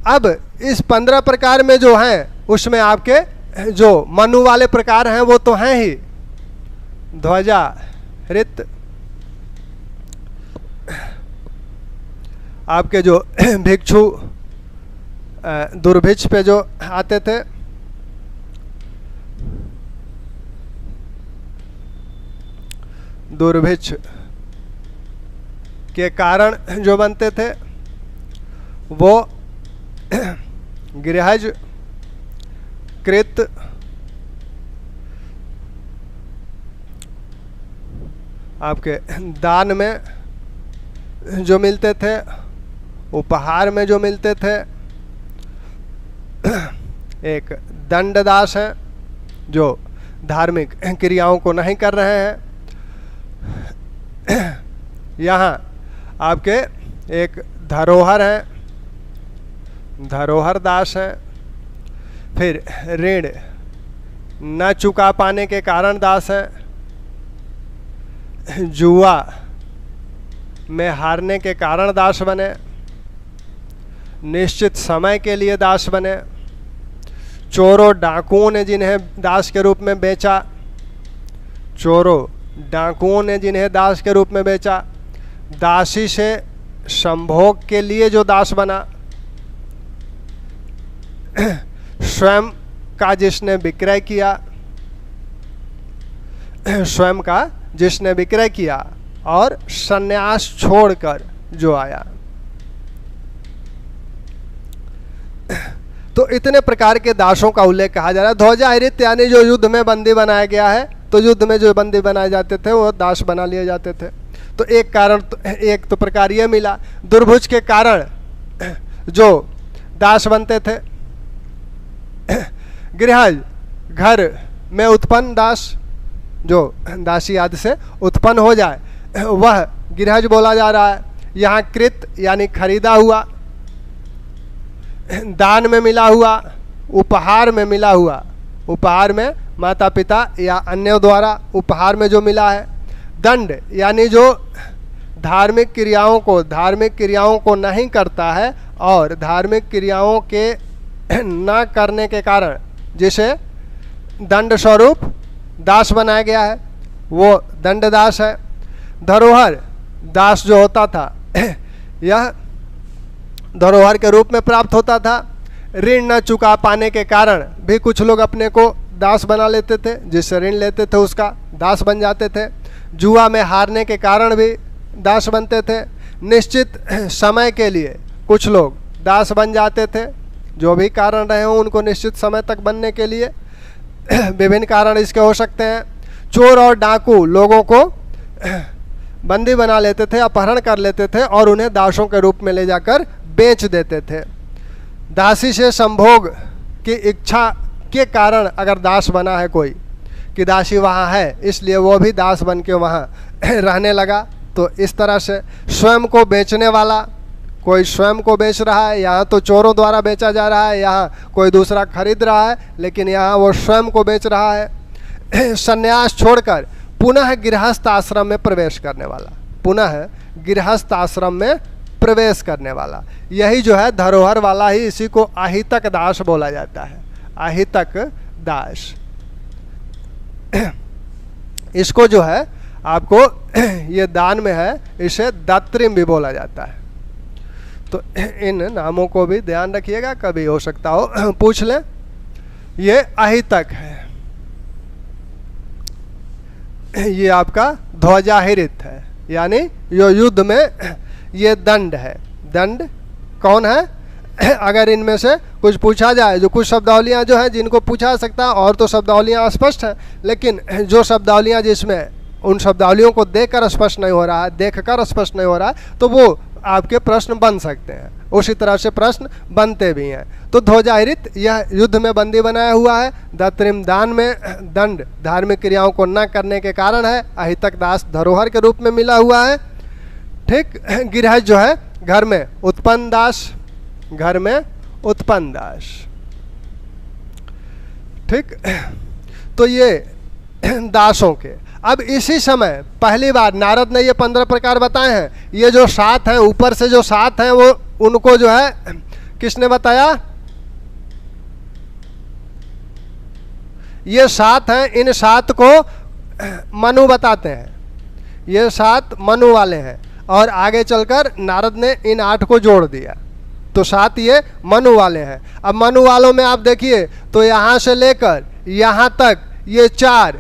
अब इस 15 प्रकार में जो हैं उसमें आपके जो मनु वाले प्रकार हैं वो तो हैं ही, ध्वजा, रित, आपके जो भिक्षु दुर्भिक्ष पे जो आते थे, दुर्भिक्ष के कारण जो बनते थे वो गृहज, कृत, आपके दान में जो मिलते थे, उपहार में जो मिलते थे। एक दंडदास है जो धार्मिक क्रियाओं को नहीं कर रहे हैं। यहाँ आपके एक धरोहर है, धरोहर दास है। फिर ऋण न चुका पाने के कारण दास है। जुआ में हारने के कारण दास बने। निश्चित समय के लिए दास बने। चोरों डाकुओं ने जिन्हें दास के रूप में बेचा, चोरों डाकुओं ने जिन्हें दास के रूप में बेचा। दासी से संभोग के लिए जो दास बना, स्वयं का जिसने विक्रय किया, स्वयं का जिसने विक्रय किया और संन्यास छोड़कर जो आया। तो इतने प्रकार के दासों का उल्लेख कहा जा रहा है। ध्वजाहिरित यानी जो युद्ध में बंदी बनाया गया है, तो युद्ध में जो बंदी बनाए जाते थे वो दास बना लिए जाते थे। तो एक कारण एक तो प्रकार ये मिला। दुर्भुज के कारण जो दास बनते थे, गृहज घर में उत्पन्न दास, जो दासी आदि से उत्पन्न हो जाए, वह गृहज बोला जा रहा है। यहाँ कृत यानी खरीदा हुआ, दान में मिला हुआ, उपहार में मिला हुआ, उपहार में माता पिता या अन्यों द्वारा उपहार में जो मिला है। दंड यानी जो धार्मिक क्रियाओं को नहीं करता है और धार्मिक क्रियाओं के न करने के कारण जिसे दंड स्वरूप दास बनाया गया है, वो दंड दास है। धरोहर दास जो होता था यह धरोहर के रूप में प्राप्त होता था। ऋण न चुका पाने के कारण भी कुछ लोग अपने को दास बना लेते थे, जिससे ऋण लेते थे उसका दास बन जाते थे। जुआ में हारने के कारण भी दास बनते थे। निश्चित समय के लिए कुछ लोग दास बन जाते थे, जो भी कारण रहे हों उनको निश्चित समय तक बनने के लिए विभिन्न कारण इसके हो सकते हैं। चोर और डाकू लोगों को बंदी बना लेते थे, अपहरण कर लेते थे और उन्हें दासों के रूप में ले जाकर बेच देते थे। दासी से संभोग की इच्छा के कारण अगर दास बना है कोई, कि दासी वहाँ है इसलिए वो भी दास बन के वहाँ रहने लगा, तो इस तरह से स्वयं को बेचने वाला, कोई स्वयं को बेच रहा है, यहाँ तो चोरों द्वारा बेचा जा रहा है, यहाँ कोई दूसरा खरीद रहा है, लेकिन यहाँ वो स्वयं को बेच रहा है। संन्यास छोड़कर पुनः गृहस्थ आश्रम में प्रवेश करने वाला, पुनः गृहस्थ आश्रम में प्रवेश करने वाला, यही जो है धरोहर वाला ही, इसी को अहितक दास बोला जाता है। अहितक दास, इसको जो है आपको ये दान में है, इसे दत्रिम भी बोला जाता है। तो इन नामों को भी ध्यान रखिएगा, कभी हो सकता हो पूछ लें। ये अहितक है, ये आपका ध्वजाहिरित है, यानी जो युद्ध में ये दंड है। दंड कौन है? अगर इनमें से कुछ पूछा जाए, जो कुछ शब्दावलियाँ जो हैं जिनको पूछा सकता है, और तो शब्दावलियाँ स्पष्ट हैं, लेकिन जो शब्दावलियाँ जिसमें उन शब्दावलियों को देखकर स्पष्ट नहीं हो रहा है, देखकर स्पष्ट नहीं हो रहा है, तो वो आपके प्रश्न बन सकते हैं। उसी तरह से प्रश्न बनते भी हैं। तो ध्वजाहिरित यह युद्ध में बंदी बनाया हुआ है। दत्रिम दान में दंड धार्मिक क्रियाओं को न करने के कारण है। अहितक दास धरोहर के रूप में मिला हुआ है। ठीक। गृहस्थ जो है घर में उत्पन्न दास, घर में उत्पन्न दास। ठीक। तो ये दासों के, अब इसी समय पहली बार नारद ने ये 15 प्रकार बताए हैं। ये जो 7 हैं, ऊपर से जो 7 हैं, वो उनको जो है किसने बताया? ये 7 हैं, इन 7 को मनु बताते हैं। ये 7 मनु वाले हैं, और आगे चलकर नारद ने इन 8 को जोड़ दिया, तो 7 ये मनु वाले हैं। अब मनु वालों में आप देखिए तो यहाँ से लेकर यहाँ तक ये 4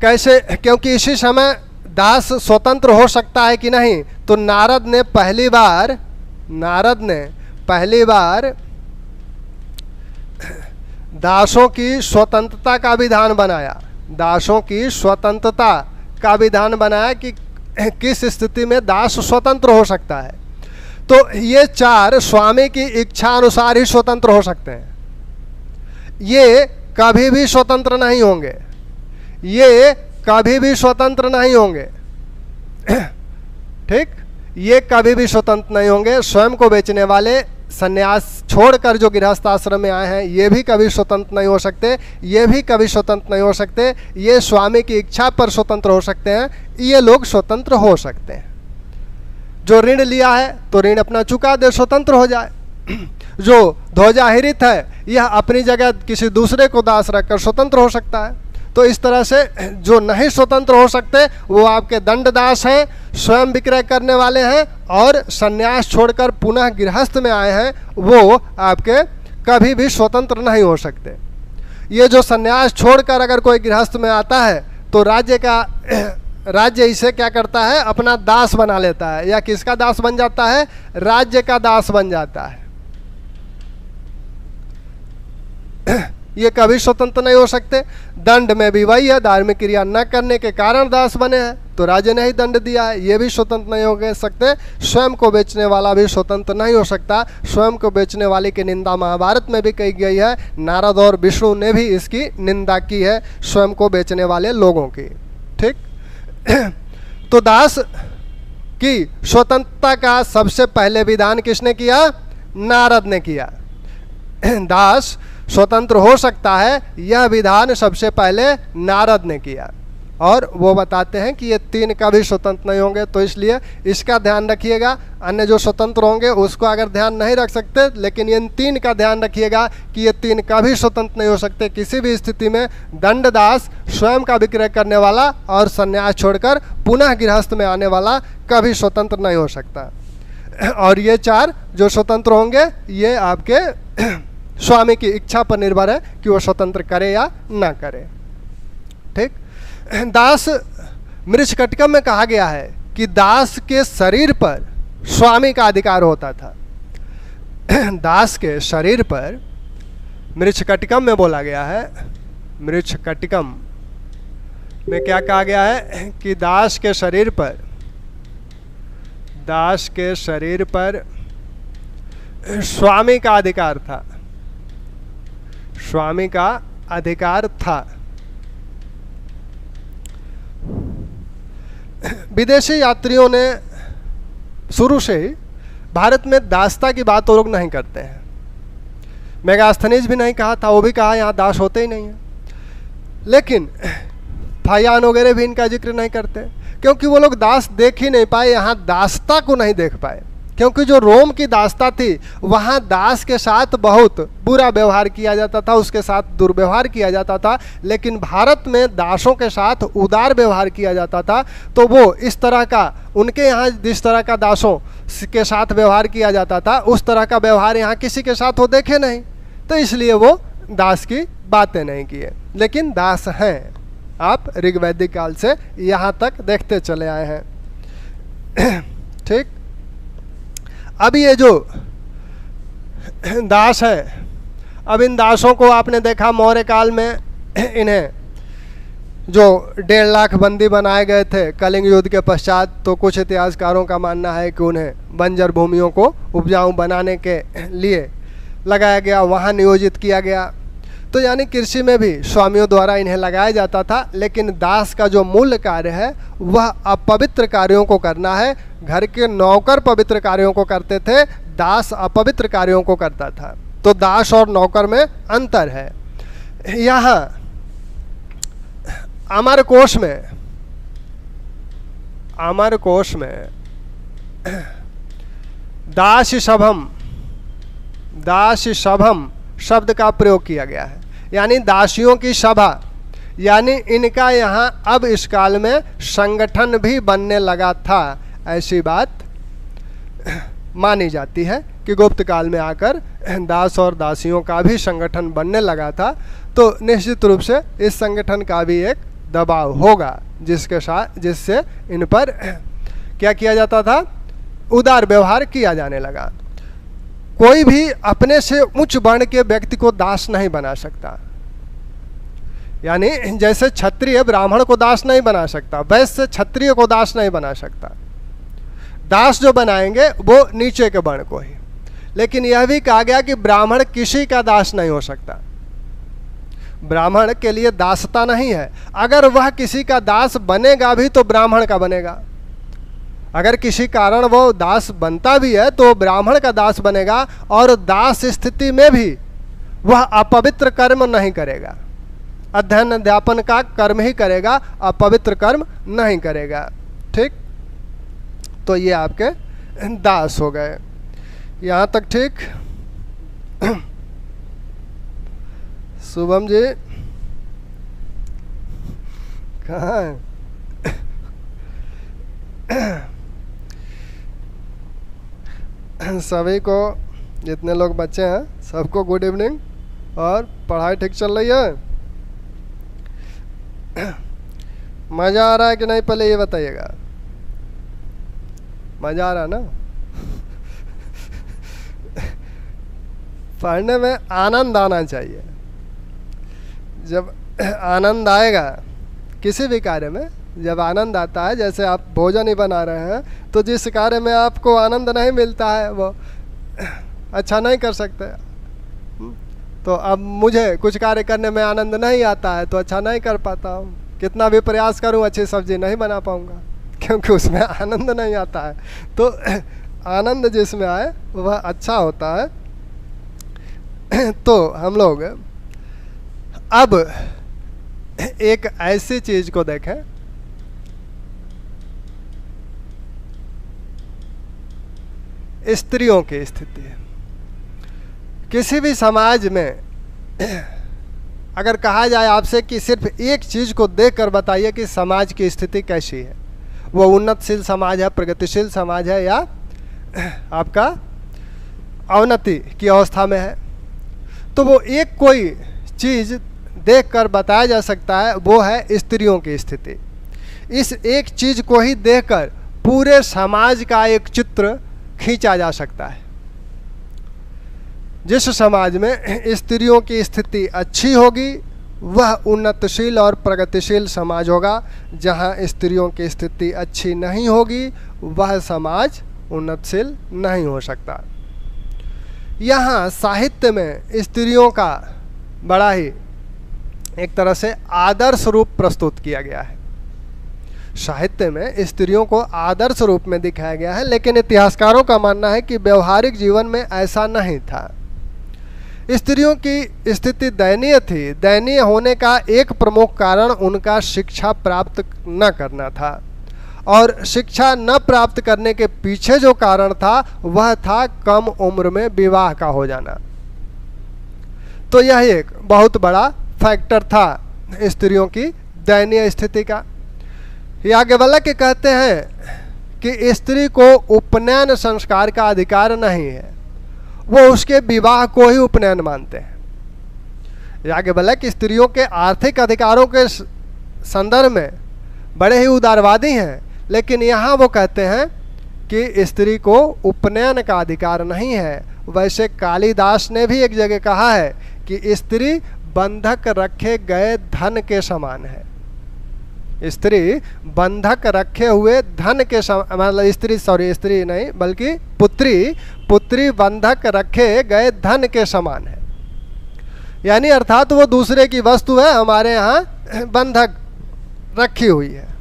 कैसे, क्योंकि इसी समय दास स्वतंत्र हो सकता है कि नहीं, तो नारद ने पहली बार दासों की स्वतंत्रता का विधान बनाया। दासों की स्वतंत्रता का विधान बनाया कि किस स्थिति में दास स्वतंत्र हो सकता है। तो ये 4 स्वामी की इच्छा अनुसार ही स्वतंत्र हो सकते हैं। ये कभी भी स्वतंत्र नहीं होंगे, ये कभी भी स्वतंत्र नहीं होंगे। ठीक। ये कभी भी स्वतंत्र नहीं होंगे। स्वयं को बेचने वाले, संन्यास छोड़कर जो गृहस्थ आश्रम में आए हैं, ये भी कभी स्वतंत्र नहीं हो सकते, ये भी कभी स्वतंत्र नहीं हो सकते। ये स्वामी की इच्छा पर स्वतंत्र हो सकते हैं, ये लोग स्वतंत्र हो सकते हैं। जो ऋण लिया है तो ऋण अपना चुका दे, स्वतंत्र हो जाए। जो ध्वजाहिरित है, यह अपनी जगह किसी दूसरे को दास रखकर स्वतंत्र हो सकता है। तो इस तरह से जो नहीं स्वतंत्र हो सकते वो आपके दंड दास हैं, स्वयं विक्रय करने वाले हैं, और संन्यास छोड़कर पुनः गृहस्थ में आए हैं, वो आपके कभी भी स्वतंत्र नहीं हो सकते। ये जो सन्यास छोड़कर अगर कोई गृहस्थ में आता है तो राज्य इसे क्या करता है, अपना दास बना लेता है, या किसका दास बन जाता है, राज्य का दास बन जाता है। ये कभी स्वतंत्र नहीं हो सकते। दंड में भी वही है, धार्मिक क्रिया न करने के कारण दास बने हैं तो राज्य ने ही दंड दिया है, ये भी स्वतंत्र नहीं हो सकते। स्वयं को बेचने वाला भी स्वतंत्र नहीं हो सकता। स्वयं को बेचने वाले की निंदा महाभारत में भी कही गई है। नारद और विष्णु ने भी इसकी निंदा की है, स्वयं को बेचने वाले लोगों की। ठीक तो दास की स्वतंत्रता का सबसे पहले विधान किसने किया, नारद ने किया। दास स्वतंत्र हो सकता है, यह विधान सबसे पहले नारद ने किया, और वो बताते हैं कि ये तीन कभी स्वतंत्र नहीं होंगे। तो इसलिए इसका ध्यान रखिएगा। अन्य जो स्वतंत्र होंगे उसको अगर ध्यान नहीं रख सकते, लेकिन इन तीन का ध्यान रखिएगा कि ये तीन कभी स्वतंत्र नहीं हो सकते। किसी भी स्थिति में दंडदास, स्वयं का विक्रय करने वाला और संन्यास छोड़कर पुनः गृहस्थ में आने वाला कभी स्वतंत्र नहीं हो सकता। और ये चार जो स्वतंत्र होंगे ये आपके स्वामी की इच्छा पर निर्भर है कि वो स्वतंत्र करे या ना करे। ठीक। दास मृच्छकटिकम में कहा गया है कि दास के शरीर पर स्वामी का अधिकार होता था। दास के शरीर पर मृच्छकटिकम में बोला गया है, मृच्छकटिकम में क्या कहा गया है कि दास के शरीर पर स्वामी का अधिकार था, स्वामी का अधिकार था। विदेशी यात्रियों ने शुरू से ही भारत में दासता की बात वो लोग नहीं करते हैं। मेगास्थनीज भी नहीं कहा था, वो भी कहा यहाँ दास होते ही नहीं है। लेकिन फायान वगैरह भी इनका जिक्र नहीं करते, क्योंकि वो लोग दास देख ही नहीं पाए, यहाँ दासता को नहीं देख पाए। क्योंकि जो रोम की दासता थी वहाँ दास के साथ बहुत बुरा व्यवहार किया जाता था, उसके साथ दुर्व्यवहार किया जाता था। लेकिन भारत में दासों के साथ उदार व्यवहार किया जाता था। तो वो इस तरह का, उनके यहाँ जिस तरह का दासों के साथ व्यवहार किया जाता था उस तरह का व्यवहार यहाँ किसी के साथ वो देखे नहीं, तो इसलिए वो दास की बातें नहीं किए। लेकिन दास हैं, आप ऋग्वैदिक काल से यहाँ तक देखते चले आए हैं। ठीक। अब ये जो दास हैं, अब इन दासों को आपने देखा मौर्य काल में इन्हें जो 1.5 लाख बंदी बनाए गए थे कलिंग युद्ध के पश्चात, तो कुछ इतिहासकारों का मानना है कि उन्हें बंजर भूमियों को उपजाऊ बनाने के लिए लगाया गया, वहाँ नियोजित किया गया। तो यानी कृषि में भी स्वामियों द्वारा इन्हें लगाया जाता था। लेकिन दास का जो मूल कार्य है वह अपवित्र कार्यों को करना है। घर के नौकर पवित्र कार्यों को करते थे, दास अपवित्र कार्यों को करता था। तो दास और नौकर में अंतर है। यहाँ अमरकोश में दासी सभम शब्द का प्रयोग किया गया है, यानी दासियों की सभा, यानी इनका यहाँ अब इस काल में संगठन भी बनने लगा था। ऐसी बात मानी जाती है कि गुप्त काल में आकर दास और दासियों का भी संगठन बनने लगा था। तो निश्चित रूप से इस संगठन का भी एक दबाव होगा जिससे इन पर क्या किया जाता था, उदार व्यवहार किया जाने लगा। कोई भी अपने से उच्च वर्ण के व्यक्ति को दास नहीं बना सकता। यानी जैसे क्षत्रिय ब्राह्मण को दास नहीं बना सकता, वैसे क्षत्रिय को दास नहीं बना सकता। दास जो बनाएंगे वो नीचे के वर्ण को ही। लेकिन यह भी कहा गया कि ब्राह्मण किसी का दास नहीं हो सकता। ब्राह्मण के लिए दासता नहीं है। अगर वह किसी का दास बनेगा भी तो ब्राह्मण का बनेगा। अगर किसी कारण वो दास बनता भी है तो ब्राह्मण का दास बनेगा, और दास स्थिति में भी वह अपवित्र कर्म नहीं करेगा। अध्ययन अध्यापन का कर्म ही करेगा, अपवित्र कर्म नहीं करेगा। ठीक। तो ये आपके दास हो गए। यहाँ तक ठीक। शुभम जी कहाँ है? सभी को, जितने लोग बच्चे हैं सबको गुड इवनिंग। और पढ़ाई ठीक चल रही है? मज़ा आ रहा है कि नहीं, पहले ये बताइएगा। मज़ा आ रहा है ना? पढ़ने में आनंद आना चाहिए। जब आनंद आएगा किसी भी कार्य में, जब आनंद आता है, जैसे आप भोजन ही बना रहे हैं, तो जिस कार्य में आपको आनंद नहीं मिलता है वो अच्छा नहीं कर सकते। तो अब मुझे कुछ कार्य करने में आनंद नहीं आता है तो अच्छा नहीं कर पाता हूँ। कितना भी प्रयास करूँ अच्छी सब्जी नहीं बना पाऊँगा, क्योंकि उसमें आनंद नहीं आता है। तो आनंद जिसमें आए वह अच्छा होता है। तो हम लोग अब एक ऐसी चीज को देखें, स्त्रियों की स्थिति। किसी भी समाज में अगर कहा जाए आपसे कि सिर्फ एक चीज को देखकर बताइए कि समाज की स्थिति कैसी है, वो उन्नतशील समाज है, प्रगतिशील समाज है, या आपका अवनति की अवस्था में है, तो वो एक कोई चीज देखकर बताया जा सकता है, वो है स्त्रियों की स्थिति। इस एक चीज को ही देखकर पूरे समाज का एक चित्र खींचा जा सकता है। जिस समाज में स्त्रियों की स्थिति अच्छी होगी वह उन्नतशील और प्रगतिशील समाज होगा। जहाँ स्त्रियों की स्थिति अच्छी नहीं होगी वह समाज उन्नतशील नहीं हो सकता। यहाँ साहित्य में स्त्रियों का बड़ा ही एक तरह से आदर्श रूप प्रस्तुत किया गया है। साहित्य में स्त्रियों को आदर्श रूप में दिखाया गया है, लेकिन इतिहासकारों का मानना है कि व्यवहारिक जीवन में ऐसा नहीं था। स्त्रियों की स्थिति दयनीय थी। दयनीय होने का एक प्रमुख कारण उनका शिक्षा प्राप्त न करना था, और शिक्षा न प्राप्त करने के पीछे जो कारण था वह था कम उम्र में विवाह का हो जाना। तो यह एक बहुत बड़ा फैक्टर था स्त्रियों की दयनीय स्थिति का। याज्ञवल्क्य कहते हैं कि स्त्री को उपनयन संस्कार का अधिकार नहीं है, वो उसके विवाह को ही उपनयन मानते हैं। याज्ञवल्क्य स्त्रियों के आर्थिक अधिकारों के संदर्भ में बड़े ही उदारवादी हैं, लेकिन यहाँ वो कहते हैं कि स्त्री को उपनयन का अधिकार नहीं है। वैसे कालिदास ने भी एक जगह कहा है कि स्त्री बंधक रखे गए धन के समान है। स्त्री बंधक रखे हुए धन के मतलब स्त्री नहीं बल्कि पुत्री बंधक रखे गए धन के समान है। यानी अर्थात वो दूसरे की वस्तु है, हमारे यहाँ बंधक रखी हुई है।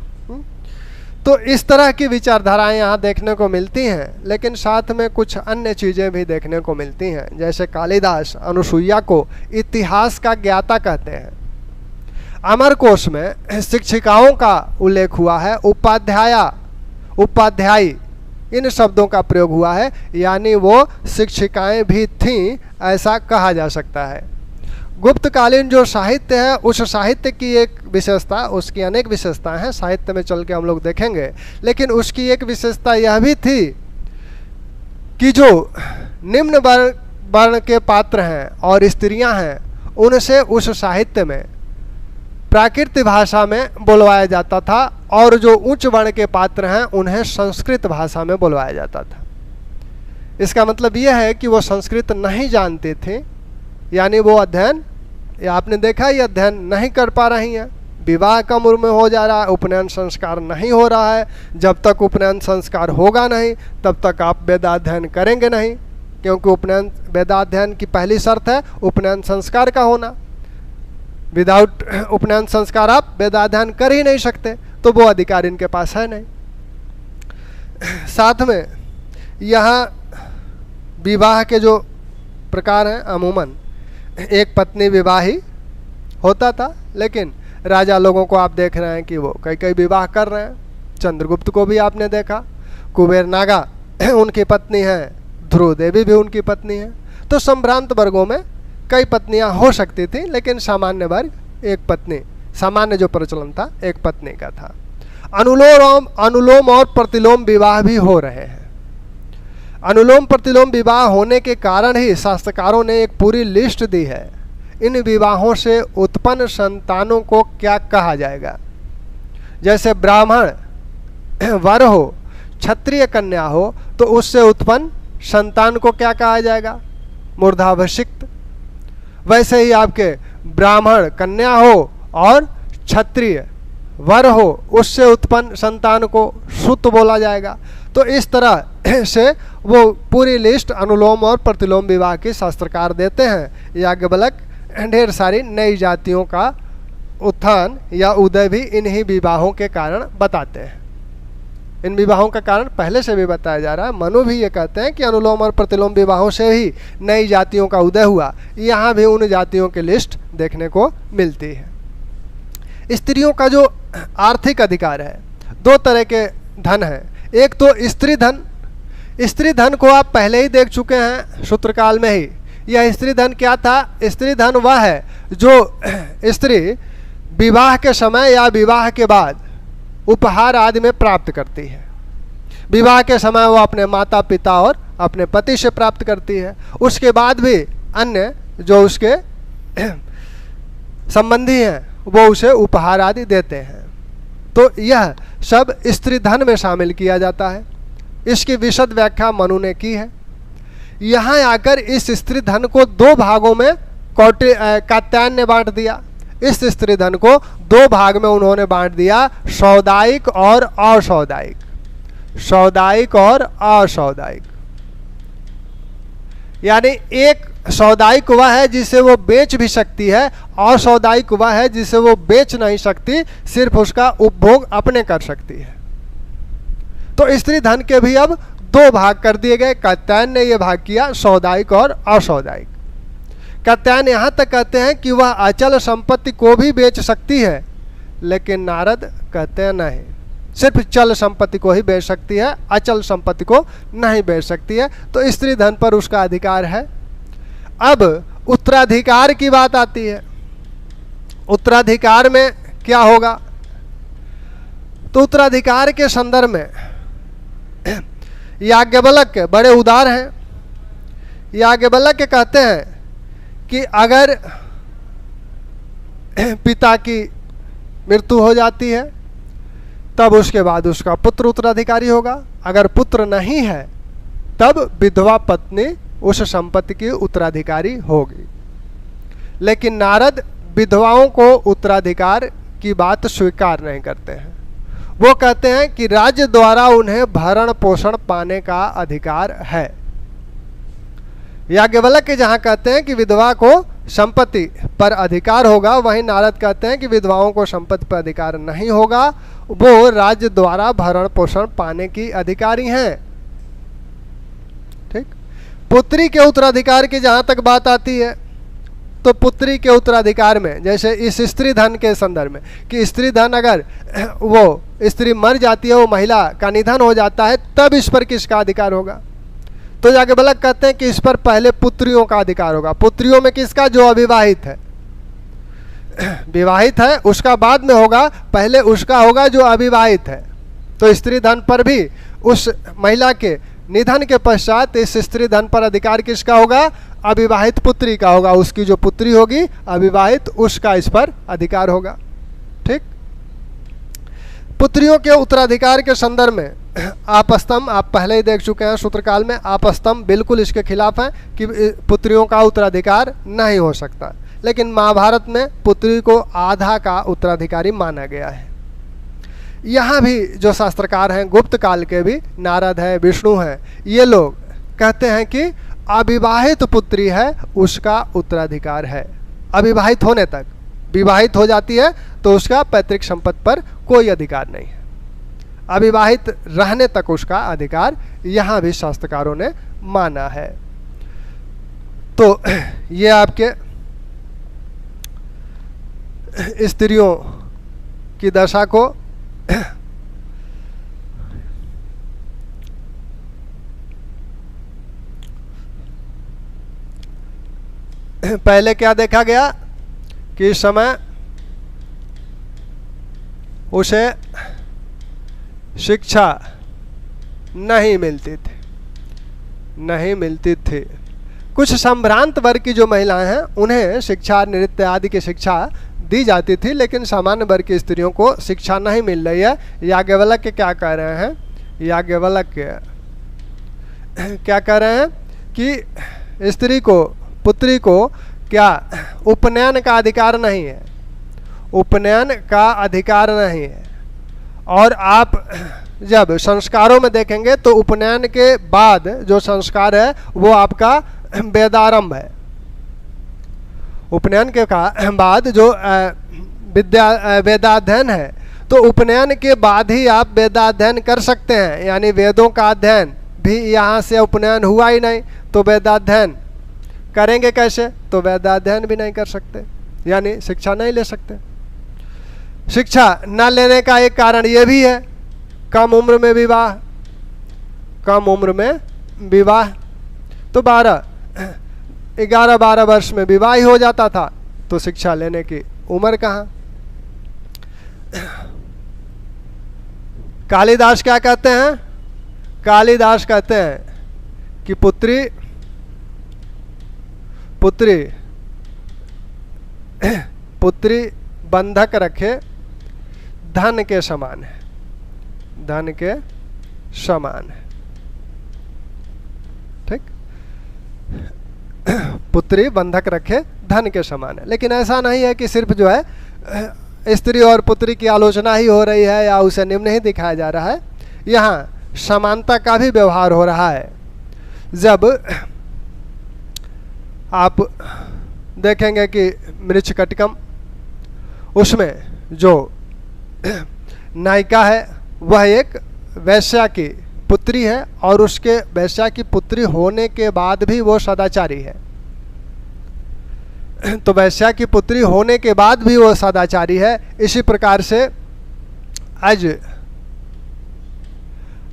तो इस तरह की विचारधाराएं यहाँ देखने को मिलती हैं, लेकिन साथ में कुछ अन्य चीज़ें भी देखने को मिलती हैं। जैसे कालिदास अनुसुईया को इतिहास का ज्ञाता कहते हैं। अमरकोश में शिक्षिकाओं का उल्लेख हुआ है, उपाध्यायी इन शब्दों का प्रयोग हुआ है, यानी वो शिक्षिकाएं भी थीं, ऐसा कहा जा सकता है। गुप्तकालीन जो साहित्य है उस साहित्य की एक विशेषता, उसकी अनेक विशेषताएं हैं, साहित्य में चल के हम लोग देखेंगे, लेकिन उसकी एक विशेषता यह भी थी कि जो निम्न वर्ण के पात्र हैं और स्त्रियां हैं उनसे उस साहित्य में प्राकृत भाषा में बुलवाया जाता था, और जो उच्च वर्ण के पात्र हैं उन्हें संस्कृत भाषा में बुलवाया जाता था। इसका मतलब यह है कि वो संस्कृत नहीं जानते थे, यानी वो अध्ययन, या आपने देखा ये अध्ययन नहीं कर पा रही हैं। विवाह कम उम्र में हो जा रहा है, उपनयन संस्कार नहीं हो रहा है। जब तक उपनयन संस्कार होगा नहीं तब तक आप वेदाध्ययन करेंगे नहीं, क्योंकि उपनयन वेदाध्ययन की पहली शर्त है उपनयन संस्कार का होना। विदाउट उपनयन संस्कार आप वेदाध्ययन कर ही नहीं सकते, तो वो अधिकार इनके पास है नहीं। साथ में यहाँ विवाह के जो प्रकार हैं, अमूमन एक पत्नी विवाह ही होता था, लेकिन राजा लोगों को आप देख रहे हैं कि वो कई कई विवाह कर रहे हैं। चंद्रगुप्त को भी आपने देखा, कुबेर नागा उनकी पत्नी है, ध्रुव देवी भी उनकी पत्नी है। तो संभ्रांत वर्गों में कई पत्नियां हो सकती थी, लेकिन सामान्य वर्ग एक पत्नी, सामान्य जो प्रचलन था एक पत्नी का था। अनुलोम और प्रतिलोम विवाह भी हो रहे हैं। अनुलोम प्रतिलोम विवाह होने के कारण ही शास्त्रकारों ने एक पूरी लिस्ट दी है। इन विवाहों से उत्पन्न संतानों को क्या कहा जाएगा। जैसे ब्राह्मण वर हो, क्षत्रिय कन्या हो, तो उससे उत्पन्न संतान को क्या कहा जाएगा, मूर्धाभिषिक्त। वैसे ही आपके ब्राह्मण कन्या हो और क्षत्रिय वर हो, उससे उत्पन्न संतान को श्रुत बोला जाएगा। तो इस तरह से वो पूरी लिस्ट अनुलोम और प्रतिलोम विवाह की शास्त्रकार देते हैं। याज्ञवल्क्य ढेर सारी नई जातियों का उत्थान या उदय भी इन्हीं विवाहों के कारण बताते हैं। इन विवाहों का कारण पहले से भी बताया जा रहा है। मनु भी ये कहते हैं कि अनुलोम और प्रतिलोम विवाहों से ही नई जातियों का उदय हुआ। यहाँ भी उन जातियों की लिस्ट देखने को मिलती है। स्त्रियों का जो आर्थिक अधिकार है, दो तरह के धन है। एक तो स्त्री धन। स्त्री धन को आप पहले ही देख चुके हैं सूत्रकाल में ही। यह स्त्री धन क्या था? स्त्री धन वह है जो स्त्री विवाह के समय या विवाह के बाद उपहार आदि में प्राप्त करती है। विवाह के समय वो अपने माता पिता और अपने पति से प्राप्त करती है। उसके बाद भी अन्य जो उसके संबंधी हैं वो उसे उपहार आदि देते हैं। तो यह सब स्त्री धन में शामिल किया जाता है। इसकी विशद व्याख्या मनु ने की है। यहाँ आकर इस स्त्री धन को दो भागों में कात्यायन ने बांट दिया। इस स्त्री धन को दो भाग में उन्होंने बांट दिया, सौदायिक और असौदायिक। सौदायिक और असौदायिक यानी एक सौदायिक वह है जिसे वो बेच भी सकती है, असौदायिक वह है जिसे वो बेच नहीं सकती, सिर्फ उसका उपभोग अपने कर सकती है। तो स्त्री धन के भी अब दो भाग कर दिए गए। कात्यायन ने यह भाग किया सौदायिक और असौदायिक। कात्यायन यहाँ तक कहते हैं कि वह अचल संपत्ति को भी बेच सकती है, लेकिन नारद कहते हैं नहीं, सिर्फ चल संपत्ति को ही बेच सकती है, अचल संपत्ति को नहीं बेच सकती है। तो स्त्री धन पर उसका अधिकार है। अब उत्तराधिकार की बात आती है। उत्तराधिकार में क्या होगा? तो उत्तराधिकार के संदर्भ में याज्ञवल्क्य बड़े उदार हैं। याज्ञवल्क्य कहते हैं कि अगर पिता की मृत्यु हो जाती है तब उसके बाद उसका पुत्र उत्तराधिकारी होगा। अगर पुत्र नहीं है तब विधवा पत्नी उस संपत्ति की उत्तराधिकारी होगी। लेकिन नारद विधवाओं को उत्तराधिकार की बात स्वीकार नहीं करते हैं। वो कहते हैं कि राज्य द्वारा उन्हें भरण पोषण पाने का अधिकार है। याज्ञवल्क्य जहाँ कहते हैं कि विधवा को संपत्ति पर अधिकार होगा, वहीं नारद कहते हैं कि विधवाओं को संपत्ति पर अधिकार नहीं होगा, वो राज्य द्वारा भरण पोषण पाने की अधिकारी हैं। ठीक। पुत्री के उत्तराधिकार की जहाँ तक बात आती है, तो पुत्री के उत्तराधिकार में जैसे इस स्त्री धन के संदर्भ में कि स्त्री धन अगर वो स्त्री मर जाती है, वो महिला का निधन हो जाता है, तब इस पर किसका अधिकार होगा? तो याज्ञवल्क्य कहते हैं कि इस पर पहले पुत्रियों का अधिकार होगा। पुत्रियों में किसका? जो अविवाहित है। विवाहित है उसका बाद में होगा, पहले उसका होगा जो अविवाहित है। तो स्त्री धन पर भी उस महिला के निधन के पश्चात इस स्त्री धन पर अधिकार किसका होगा? अविवाहित पुत्री का होगा। उसकी जो पुत्री होगी अविवाहित, उसका इस पर अधिकार होगा। ठीक। पुत्रियों के उत्तराधिकार के संदर्भ में आपस्तंभ आप पहले ही देख चुके हैं सूत्रकाल में। आपस्तंभ बिल्कुल इसके खिलाफ है कि पुत्रियों का उत्तराधिकार नहीं हो सकता, लेकिन महाभारत में पुत्री को आधा का उत्तराधिकारी माना गया है। यहाँ भी जो शास्त्रकार हैं गुप्त काल के भी, नारद है, विष्णु है, ये लोग कहते हैं कि अविवाहित पुत्री है उसका उत्तराधिकार है अविवाहित होने तक। विवाहित हो जाती है तो उसका पैतृक संपत्ति पर कोई अधिकार नहीं है। अविवाहित रहने तक उसका अधिकार यहाँ भी शास्त्रकारों ने माना है। तो ये आपके स्त्रियों की दशा को पहले क्या देखा गया कि इस समय उसे शिक्षा नहीं मिलती थी। नहीं मिलती थी। कुछ संभ्रांत वर्ग की जो महिलाएं हैं उन्हें शिक्षा, नृत्य आदि की शिक्षा दी जाती थी, लेकिन सामान्य वर्ग की स्त्रियों को शिक्षा नहीं मिल रही है। याज्ञवल्क्य क्या कह रहे हैं? याज्ञवल्क्य क्या कह रहे हैं कि स्त्री को, पुत्री को क्या उपनयन का अधिकार नहीं है, उपनयन का अधिकार नहीं है। और आप जब संस्कारों में देखेंगे तो उपनयन के बाद जो संस्कार है वो आपका वेदारंभ है। उपनयन के बाद जो वेदाध्ययन है, तो उपनयन के बाद ही आप वेदाध्ययन कर सकते हैं, यानी वेदों का अध्ययन भी यहाँ से उपनयन हुआ ही नहीं, तो वेदाध्ययन करेंगे कैसे? तो वेदाध्ययन भी नहीं कर सकते, यानी शिक्षा नहीं ले सकते। शिक्षा न लेने का एक कारण ये भी है, कम उम्र में विवाह, कम उम्र में विवाह। तो 11-12 वर्ष में विवाह ही हो जाता था, तो शिक्षा लेने की उम्र कहाँ? कालिदास क्या कहते हैं? कालिदास कहते हैं कि पुत्री बंधक रखे धन के समान है, धन के समान है। ठीक, पुत्री बंधक रखे धन के समान है। लेकिन ऐसा नहीं है कि सिर्फ जो है स्त्री और पुत्री की आलोचना ही हो रही है या उसे निम्न ही दिखाया जा रहा है, यहाँ समानता का भी व्यवहार हो रहा है। जब आप देखेंगे कि मृच्छकटिकम, उसमें जो नायिका है वह एक वैश्या की पुत्री है, और उसके वैश्या की पुत्री होने के बाद भी वो सदाचारी है। तो वैश्या की पुत्री होने के बाद भी वो सदाचारी है। इसी प्रकार से आज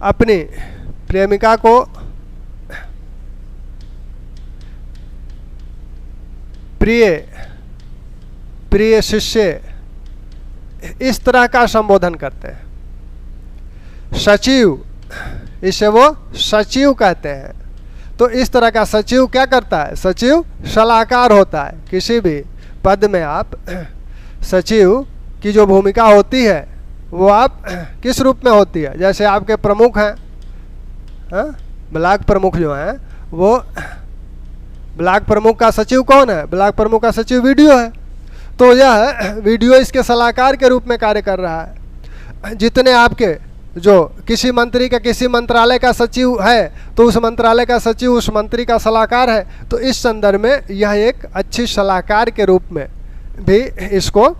अपनी प्रेमिका को प्रिय शिष्य इस तरह का संबोधन करते हैं। सचिव, इसे वो सचिव कहते हैं। तो इस तरह का सचिव क्या करता है? सचिव सलाहकार होता है। किसी भी पद में आप सचिव की जो भूमिका होती है वो आप किस रूप में होती है? जैसे आपके प्रमुख हैं, ब्लॉक प्रमुख जो हैं, वो ब्लॉक प्रमुख का सचिव कौन है? ब्लॉक प्रमुख का सचिव वीडियो है। तो यह वीडियो इसके सलाहकार के रूप में कार्य कर रहा है। जितने आपके जो किसी मंत्री का, किसी मंत्रालय का सचिव है, तो उस मंत्रालय का सचिव उस मंत्री का सलाहकार है। तो इस संदर्भ में यह एक अच्छी सलाहकार के रूप में भी इसको,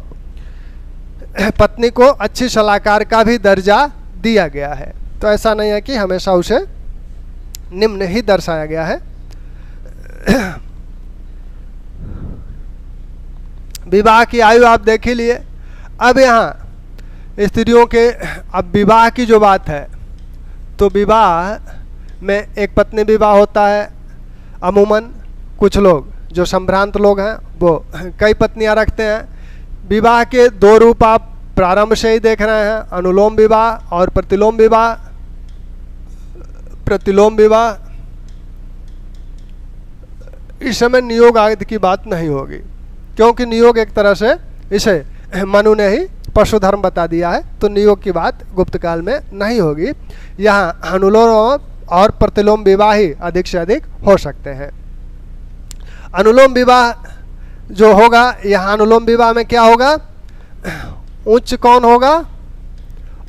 पत्नी को अच्छी सलाहकार का भी दर्जा दिया गया है। तो ऐसा नहीं है कि हमेशा उसे निम्न ही दर्शाया गया है। विवाह की आयु आप देख ही लिए। अब यहाँ स्त्रियों के, अब विवाह की जो बात है, तो विवाह में एक पत्नी विवाह होता है। अमूमन कुछ लोग जो संभ्रांत लोग हैं वो कई पत्नियां रखते हैं। विवाह के दो रूप आप प्रारंभ से ही देख रहे हैं, अनुलोम विवाह और प्रतिलोम विवाह। प्रतिलोम विवाह इस समय नियोग आदि की बात नहीं होगी, क्योंकि नियोग एक तरह से इसे मनु ने ही पशुधर्म बता दिया है, तो नियोग की बात गुप्त काल में नहीं होगी। यहाँ अनुलोम और प्रतिलोम विवाह ही अधिक से अधिक हो सकते हैं। अनुलोम विवाह जो होगा, यहाँ अनुलोम विवाह में क्या होगा? उच्च कौन होगा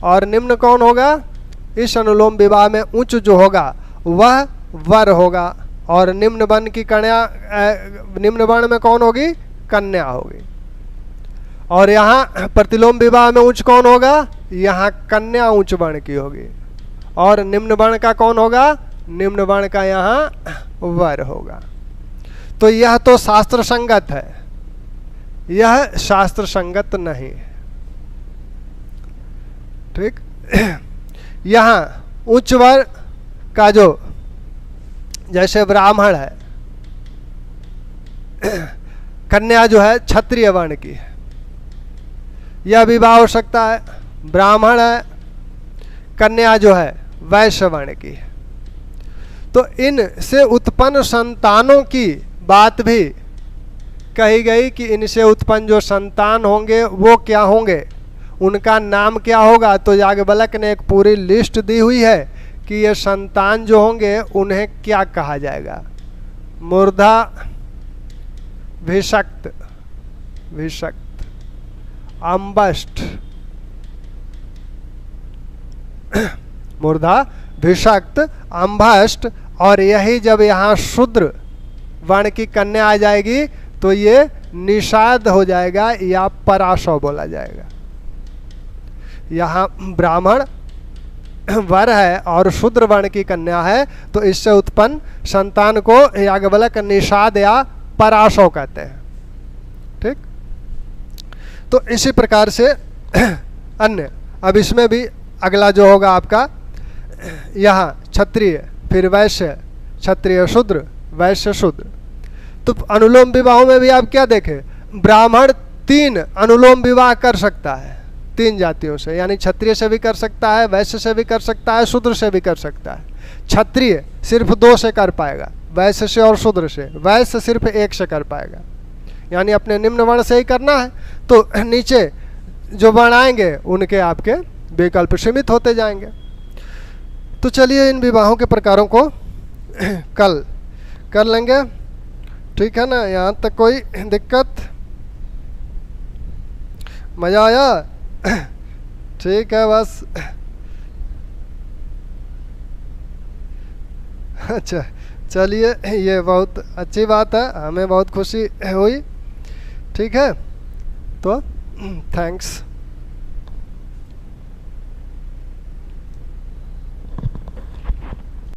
और निम्न कौन होगा? इस अनुलोम विवाह में उच्च जो होगा वह वर होगा, और निम्न वर्ण की कन्या, निम्न वर्ण में कौन होगी? कन्या होगी। और यहाँ प्रतिलोम विवाह में उच्च कौन होगा? यहाँ कन्या उच्च वर्ण की होगी, और निम्न वर्ण का कौन होगा? निम्न वर्ण का यहाँ वर होगा। तो यह तो शास्त्र संगत है, यह शास्त्र संगत नहीं है। ठीक, यहाँ उच्च वर्ण का जो, जैसे ब्राह्मण है, कन्या जो है क्षत्रिय वर्ण की है, यह विवाह हो सकता है। ब्राह्मण है, कन्या जो है वैश्य वर्ण की है। तो इन से उत्पन्न संतानों की बात भी कही गई कि इनसे उत्पन्न जो संतान होंगे वो क्या होंगे, उनका नाम क्या होगा। तो याज्ञवल्क्य ने एक पूरी लिस्ट दी हुई है कि ये संतान जो होंगे उन्हें क्या कहा जाएगा। मूर्धा, भिषक्त, भिषक्त, अम्बष्ट, मूर्धा, भिषक्त, अम्बष्ट, और यही जब यहाँ शूद्र वर्ण की कन्या आ जाएगी तो ये निषाद हो जाएगा या पराशव बोला जाएगा। यहाँ ब्राह्मण वर है और शूद्र वर्ण की कन्या है, तो इससे उत्पन्न संतान को याज्ञवल्क्य निषाद या पराशव कहते हैं। ठीक, तो इसी प्रकार से अन्य, अब इसमें भी अगला जो होगा आपका यहाँ क्षत्रिय, फिर वैश्य, क्षत्रिय शूद्र, वैश्य शूद्र। तो अनुलोम विवाहों में भी आप क्या देखें, ब्राह्मण 3 अनुलोम विवाह कर सकता है 3 जातियों से, यानी क्षत्रिय से भी कर सकता है, वैश्य से भी कर सकता है, शूद्र से भी कर सकता है। क्षत्रिय सिर्फ 2 से कर पाएगा, वैश्य से और शूद्र से। वैश्य सिर्फ 1 से कर पाएगा, यानी अपने निम्न वर्ण से ही करना है। तो नीचे जो वर्ण आएंगे उनके आपके विकल्प सीमित होते जाएंगे। तो चलिए इन विवाहों के प्रकारों को कल कर लेंगे, ठीक है ना। यहाँ तक कोई दिक्कत, मज़ा आया? ठीक है बस। अच्छा चलिए, ये बहुत अच्छी बात है, हमें बहुत खुशी हुई। ठीक है, तो थैंक्स।